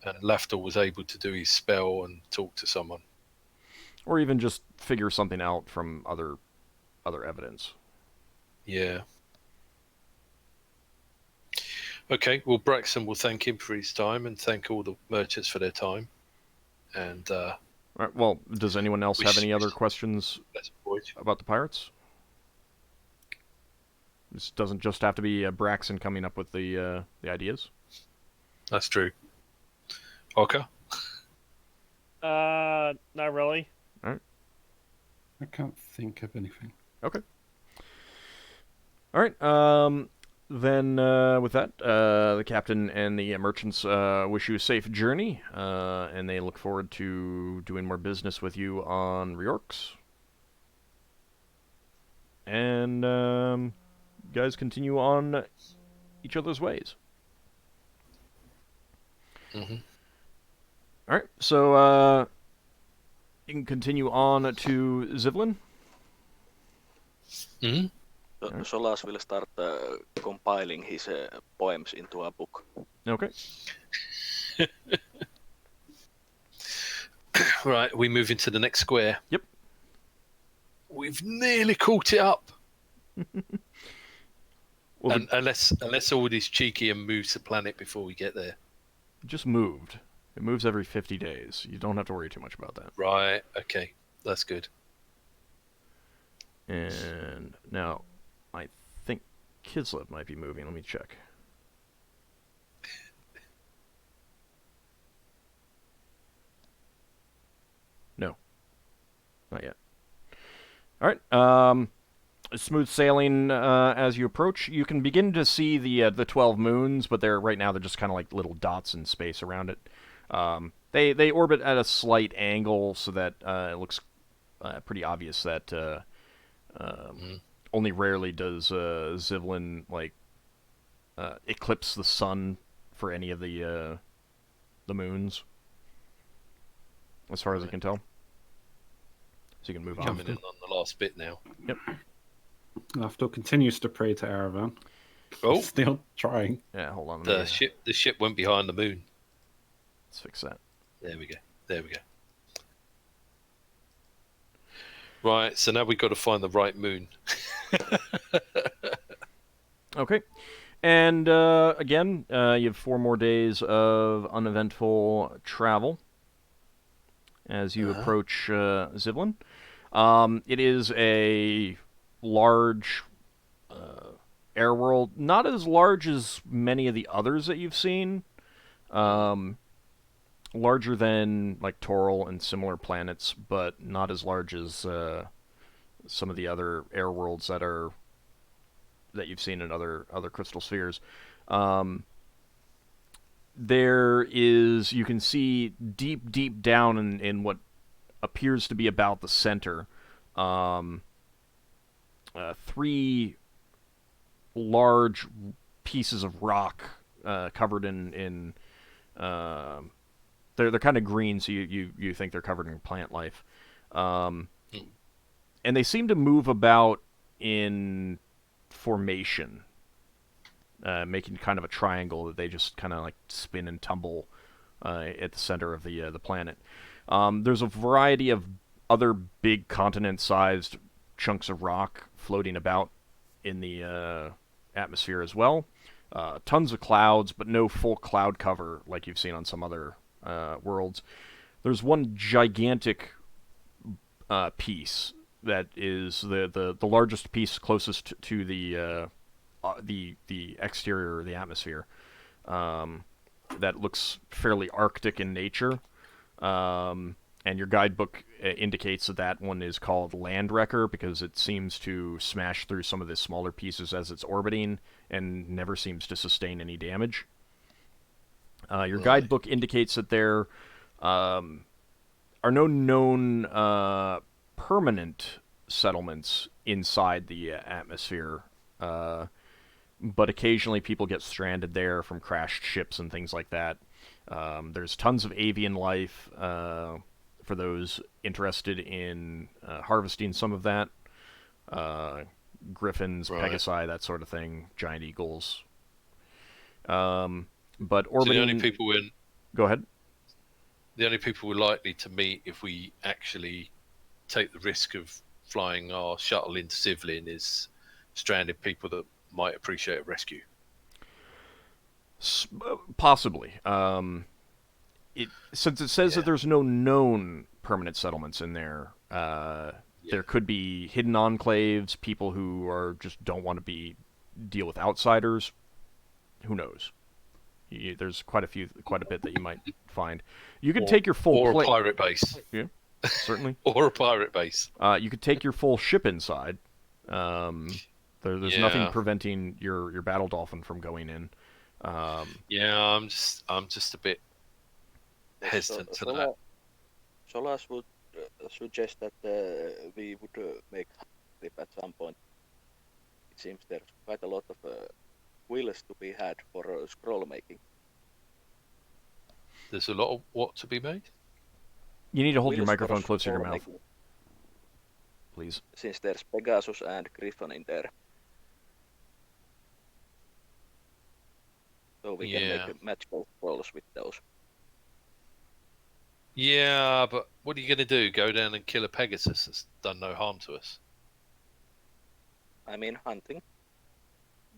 and Lafdul was able to do his spell and talk to someone. Or even just figure something out from other evidence. Yeah. Okay, well, Braxon will thank him for his time and thank all the merchants for their time. And All right, well, does anyone else have any other questions let's voyage. about the pirates? This doesn't just have to be Braxon coming up with the ideas. That's true. Ockar? Not really. I can't think of anything. Okay. All right. Then with that, the captain and the merchants wish you a safe journey, and they look forward to doing more business with you on Reorx. And you guys continue on each other's ways. Mm-hmm. All right. So you can continue on to Zivlin. Mm-hmm. Solas will start compiling his poems into a book. Okay. Right, we move into the next square. Yep. We've nearly caught it up. Well, And unless all is cheeky and moves the planet before we get there. just moved. It moves every 50 days. You don't have to worry too much about that. Right, okay. That's good. And now, I think Kislev might be moving. Let me check. No. Not yet. All right. Smooth sailing as you approach. You can begin to see the 12 moons, but right now they're just kind of like little dots in space around it. They orbit at a slight angle so that it looks pretty obvious that only rarely does Zivlin eclipse the sun for any of the moons, as far as I can tell. So you can move on. Coming in on the last bit now. Yep. Lafdul continues to pray to Aravan. Oh, Still trying. Yeah, hold on. the ship went behind the moon. Let's fix that. There we go. Right, so now we've got to find the right moon. Okay. And again, you have 4 more days of uneventful travel as you approach Zivlin. It is a large air world, not as large as many of the others that you've seen. Larger than like Toril and similar planets, but not as large as some of the other air worlds that you've seen in other crystal spheres. You can see deep down in what appears to be about the center, 3 large pieces of rock covered in they're kind of green, so you think they're covered in plant life, and they seem to move about in formation, making kind of a triangle that they just kind of like spin and tumble at the center of the planet. There's a variety of other big continent-sized chunks of rock floating about in the atmosphere as well. Tons of clouds, but no full cloud cover like you've seen on some other worlds. There's one gigantic piece that is the largest piece closest to the exterior of the atmosphere, that looks fairly Arctic in nature. And your guidebook indicates that one is called Landwrecker because it seems to smash through some of the smaller pieces as it's orbiting and never seems to sustain any damage. Your guidebook indicates that there are no known permanent settlements inside the atmosphere, but occasionally people get stranded there from crashed ships and things like that. There's tons of avian life for those interested in harvesting some of that. Griffins, Pegasi, that sort of thing, giant eagles. But orbiting... So the only people Go ahead. The only people we're likely to meet if we actually take the risk of flying our shuttle into Zivlin is stranded people that might appreciate a rescue. Possibly. Since it says that there's no known permanent settlements in there, there could be hidden enclaves, people who just don't want to deal with outsiders. Who knows? There's quite a bit that you might find. You could take your full... a pirate base. Yeah, certainly. Or a pirate base. You could take your full ship inside. There's nothing preventing your battle dolphin from going in. I'm just a bit hesitant to that. Solas would suggest that we would make a trip at some point. It seems there's quite a lot of wheels to be had for scroll making. There's a lot of what to be made? You need to hold your Wheels microphone for closer to your scroll mouth, making, please. since there's Pegasus and Griffon in there. So we can make magical scrolls with those. Yeah, but what are you going to do? Go down and kill a Pegasus that's done no harm to us? I mean hunting.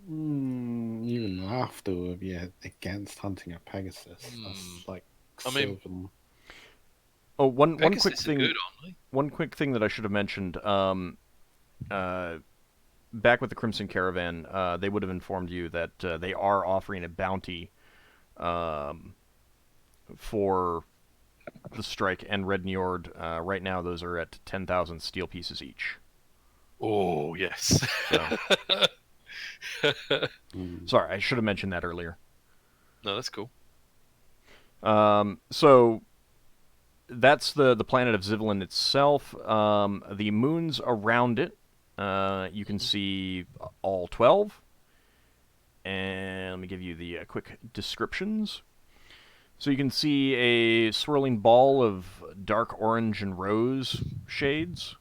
Even Lafdul would be against hunting a Pegasus. That's like Sylvan. One quick Pegasus thing. are good, aren't they? One quick thing that I should have mentioned. Back with the Crimson Caravan, they would have informed you that they are offering a bounty for the strike and Red Njord. Right now, those are at 10,000 steel pieces each. Oh, yes. So. Sorry, I should have mentioned that earlier. No, that's cool. So that's the planet of Zivlin itself. The moons around it you can see all 12. And let me give you the quick descriptions. So you can see a swirling ball of dark orange and rose shades.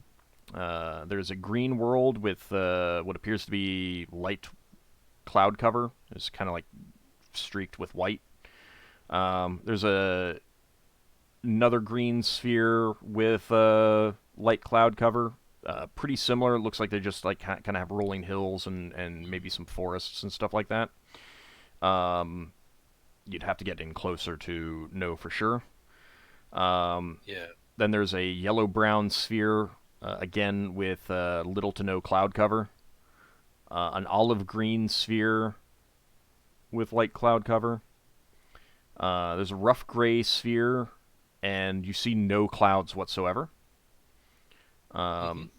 There's a green world with what appears to be light cloud cover. It's kind of like streaked with white. There's another green sphere with light cloud cover. Pretty similar. It looks like they just like kind of have rolling hills and maybe some forests and stuff like that. You'd have to get in closer to know for sure. Yeah. Then there's a yellow-brown sphere, again with little to no cloud cover. An olive-green sphere with light cloud cover. There's a rough gray sphere, and you see no clouds whatsoever.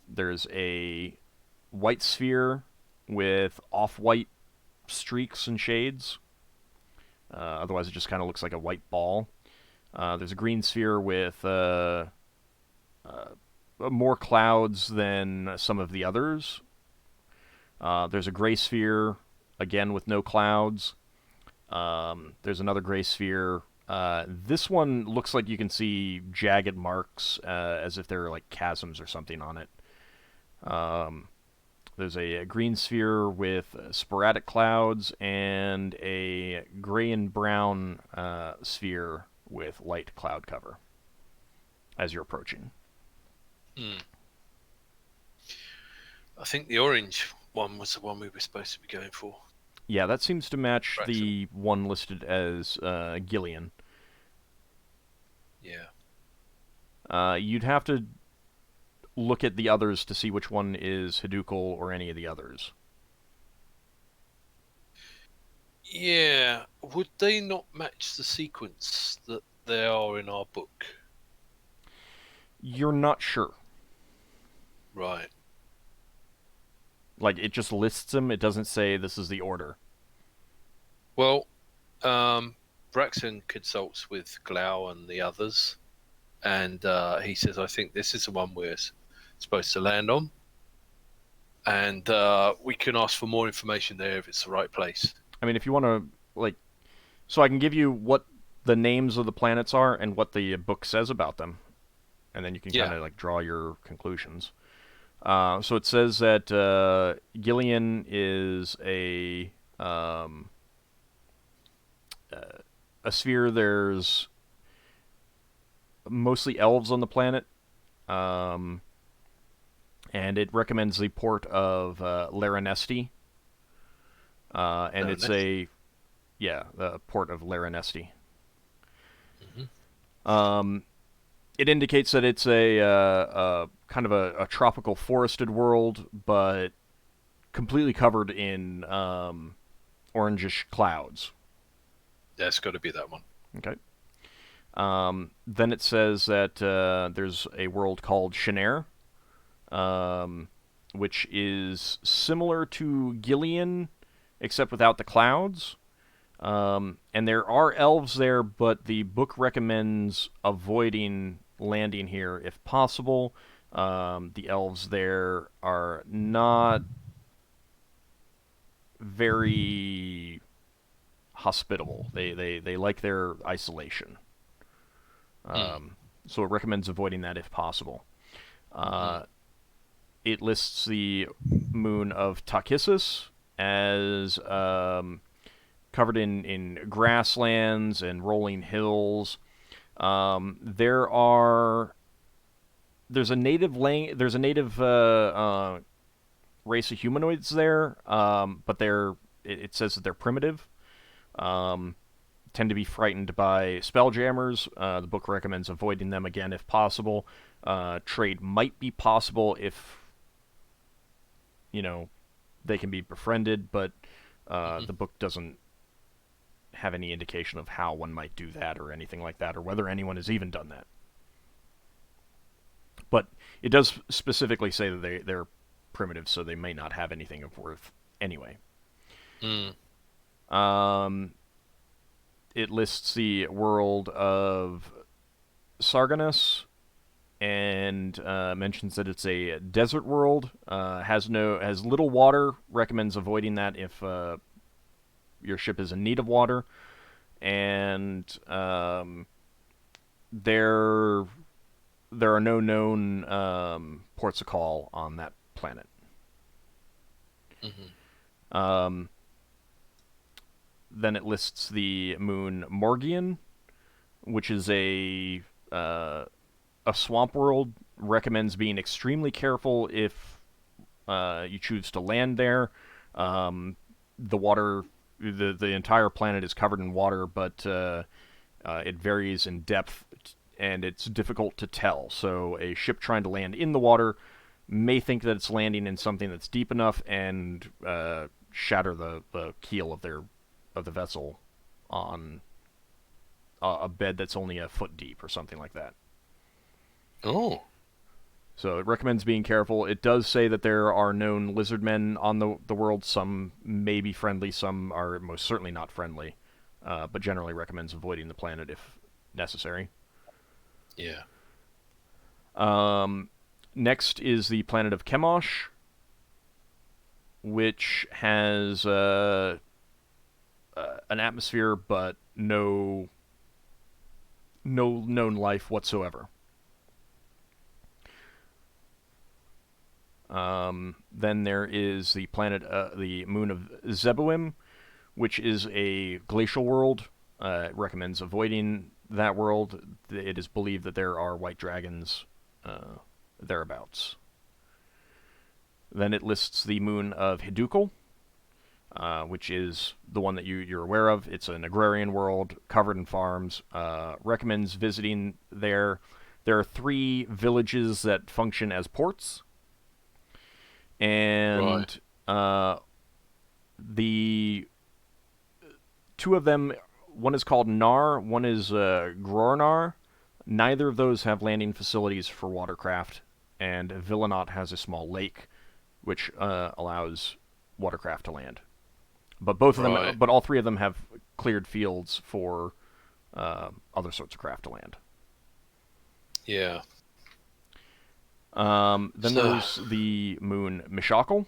There's a white sphere with off-white streaks and shades. Otherwise, it just kind of looks like a white ball. There's a green sphere with more clouds than some of the others. There's a gray sphere, again with no clouds. There's another gray sphere. This one looks like you can see jagged marks as if they're like chasms or something on it. There's a green sphere with sporadic clouds and a gray and brown sphere with light cloud cover as you're approaching. I think the orange one was the one we were supposed to be going for. Yeah, that seems to match Braxon. the one listed as Gillian. Yeah. You'd have to look at the others to see which one is Hadukul or any of the others. Yeah. Would they not match the sequence that they are in our book? You're not sure. Right. Like, it just lists them, it doesn't say this is the order. Well, Braxon consults with Glau and the others, and he says, I think this is the one we're supposed to land on. And we can ask for more information there if it's the right place. I mean, if you want to, like... So I can give you what the names of the planets are and what the book says about them. And then you can kind of, like, draw your conclusions. So it says that Gillian is a sphere. There's mostly elves on the planet, and it recommends the port of Laranesti, and it's the port of Laranesti. It indicates that it's a kind of a tropical forested world, but completely covered in orangish clouds. That's got to be that one. Okay. Then it says that there's a world called Shanair, which is similar to Gillian, except without the clouds. And there are elves there, but the book recommends avoiding landing here if possible. The elves there are not very hospitable. They like their isolation. So it recommends avoiding that if possible. It lists the moon of Takissus as covered in grasslands and rolling hills. There's a native race of humanoids there, but it says that they're primitive. Tend to be frightened by spelljammers. The book recommends avoiding them again if possible. Trade might be possible if they can be befriended, but the book doesn't have any indication of how one might do that or anything like that, or whether anyone has even done that. But it does specifically say that they're primitive, so they may not have anything of worth anyway. It lists the world of Sarganus, and mentions that it's a desert world. Has little water. Recommends avoiding that if your ship is in need of water, and there are no known ports of call on that planet. Then it lists the moon Morgian, which is a swamp world. Recommends being extremely careful if you choose to land there. The water, the entire planet is covered in water, but it varies in depth, and it's difficult to tell. So a ship trying to land in the water may think that it's landing in something that's deep enough and shatter the keel of the vessel on a bed that's only a foot deep or something like that. Oh. So it recommends being careful. It does say that there are known lizard men on the world. Some may be friendly, some are most certainly not friendly, but generally recommends avoiding the planet if necessary. Yeah. Next is the planet of Chemosh, which has an atmosphere but no known life whatsoever. Then there is the planet, the moon of Zeboim, which is a glacial world. It recommends avoiding that world. It is believed that there are white dragons thereabouts. Then it lists the moon of Hidukal, which is the one that you're aware of. It's an agrarian world covered in farms. Recommends visiting there. There are 3 villages that function as ports. And the 2 of them, one is called Nar, one is Grornar. Neither of those have landing facilities for watercraft, and Villanot has a small lake, which allows watercraft to land. But both of them, but all 3 of them have cleared fields for other sorts of craft to land. Yeah. Then there's the moon Meshukul,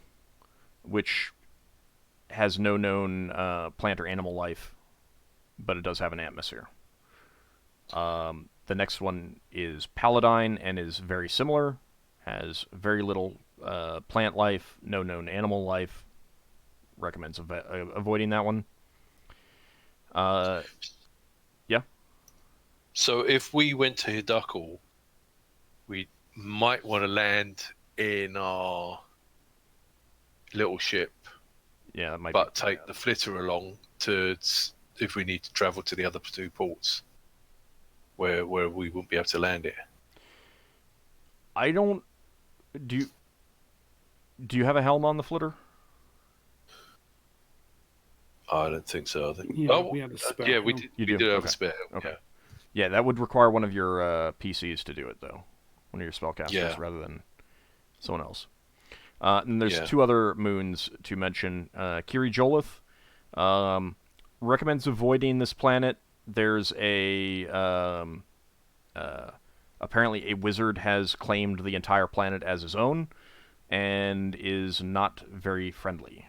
which has no known plant or animal life, but it does have an atmosphere. The next one is Paladin and is very similar, has very little plant life, no known animal life. Recommends avoiding that one. Yeah. So if we went to Hidukal, we might want to land in our little ship. Yeah, that might but take the flitter along to if we need to travel to the other 2 ports where we wouldn't be able to land it. I don't. Do you have a helm on the flitter? I don't think so. I think we had a spare. yeah, we did. You we do? did have Okay. a spare. Okay. Yeah, that would require one of your PCs to do it, though. One of your spellcasters, rather than someone else. And there's 2 other moons to mention. Kiri Jolith recommends avoiding this planet. There's apparently a wizard has claimed the entire planet as his own, and is not very friendly.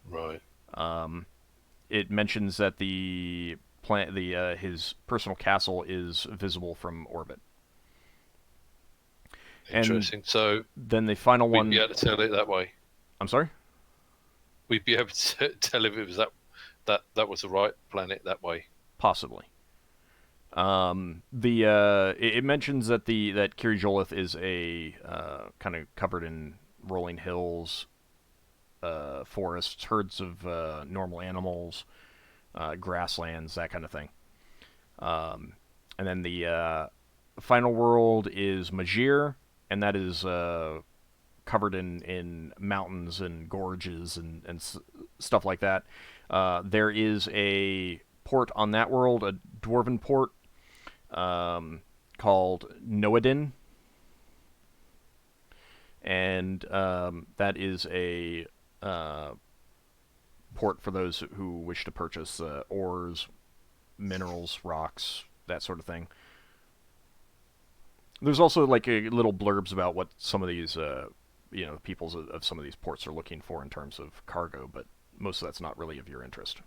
Right. It mentions that his personal castle is visible from orbit. Interesting. And so then the final one. We'd be able to tell it that way. I'm sorry? We'd be able to tell if it was that was the right planet that way. Possibly. It mentions that that Kiri Jolith is a kind of covered in rolling hills, forests, herds of normal animals, grasslands, that kind of thing. And then the final world is Majir, and that is covered in mountains and gorges and stuff like that. There is a port on that world, a dwarven port, called Noadin, and that is a port for those who wish to purchase ores, minerals, rocks, that sort of thing. There's also like a little blurbs about what some of these, peoples of some of these ports are looking for in terms of cargo, but most of that's not really of your interest.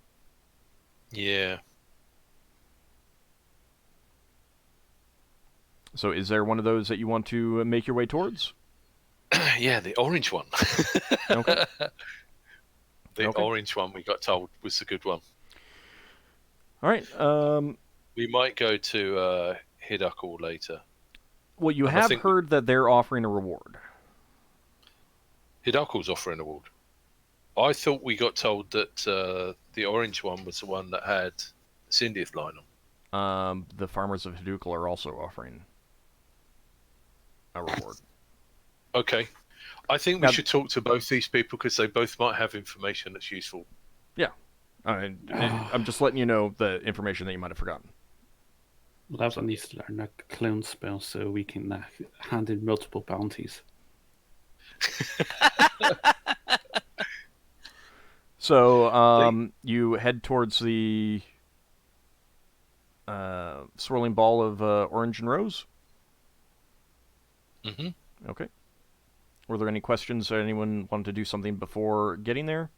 Yeah. So is there one of those that you want to make your way towards? Yeah, the orange one. Okay. The Okay. orange one we got told was the good one. All right. We might go to Hidakul later. Well, you And I have think heard that they're offering a reward. Hidakul's offering a reward. I thought we got told that the orange one was the one that had the Syndiath line on. The farmers of Hidakul are also offering a reward. Okay. I think we Now- should talk to both these people because they both might have information that's useful. Yeah. I'm just letting you know the information that you might have forgotten. Lafdul needs to learn a clone spell so we can hand in multiple bounties. So, you head towards the swirling ball of orange and rose? Mm-hmm. Okay. Were there any questions or anyone wanted to do something before getting there?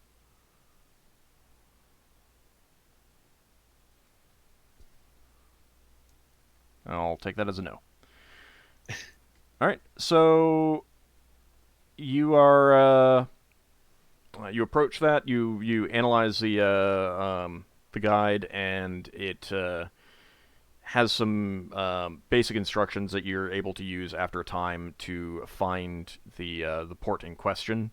I'll take that as a no. All right, so you are you approach that. You analyze the guide, and it has some basic instructions that you're able to use after a time to find the port in question,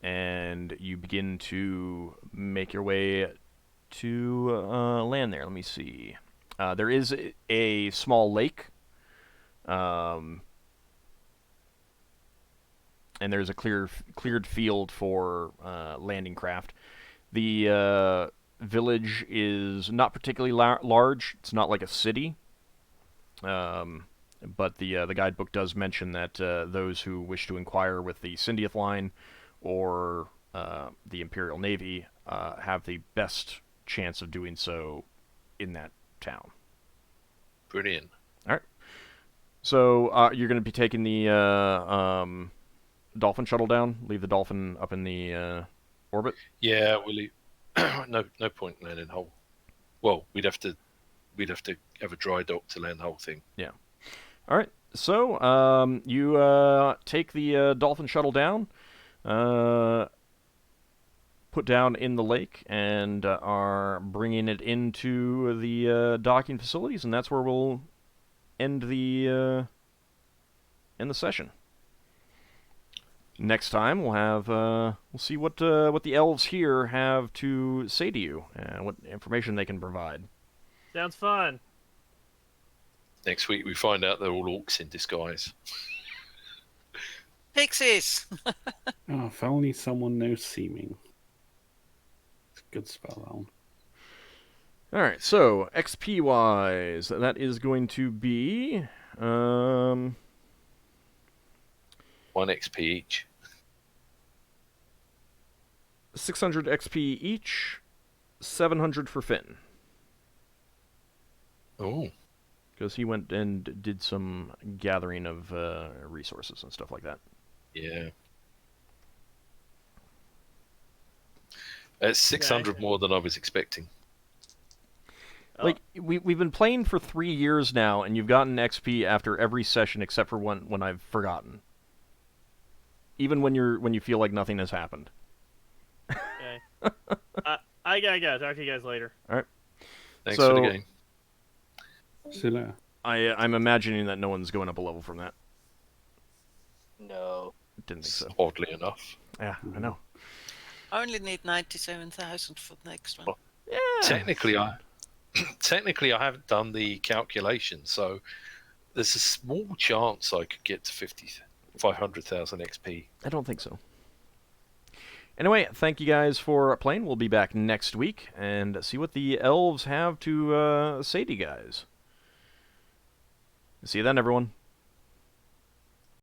and you begin to make your way to land there. Let me see. There is a small lake, and there's a cleared field for landing craft. The village is not particularly large. It's not like a city, but the guidebook does mention that those who wish to inquire with the Syndiath line or the Imperial Navy have the best chance of doing so in that town. Brilliant. All right. So you're going to be taking the dolphin shuttle down. Leave the dolphin up in the orbit. Yeah, we'll leave. no point in landing Hull. Well, we'd have to have a dry dock to land the whole thing. Yeah. All right. So you take the dolphin shuttle down, put down in the lake, and are bringing it into the docking facilities, and that's where we'll end the session. Next time we'll have we'll see what the elves here have to say to you and what information they can provide. Sounds fun. Next week we find out they're all orcs in disguise. Pixies! Oh, if only someone knows seeming. It's a good spell, that one. All right, so XP wise, that is going to be 1 XP each. 600 XP each, 700 for Finn, Oh, because he went and did some gathering of resources and stuff like that. yeah. That's 600 more than I was expecting. Like we've been playing for 3 years now, and you've gotten XP after every session except for one when I've forgotten. Even when you feel like nothing has happened. Okay. I gotta go. Talk to you guys later. All right. Thanks So- for the game. See you later. I'm imagining that no one's going up a level from that. No. Didn't think so. Oddly enough. Yeah, I know. I only need 97,000 for the next one. Yeah. Technically, I haven't done the calculation, so there's a small chance I could get to 500,000 XP. I don't think so. Anyway, thank you guys for playing. We'll be back next week and see what the elves have to say to you guys. See you then, everyone.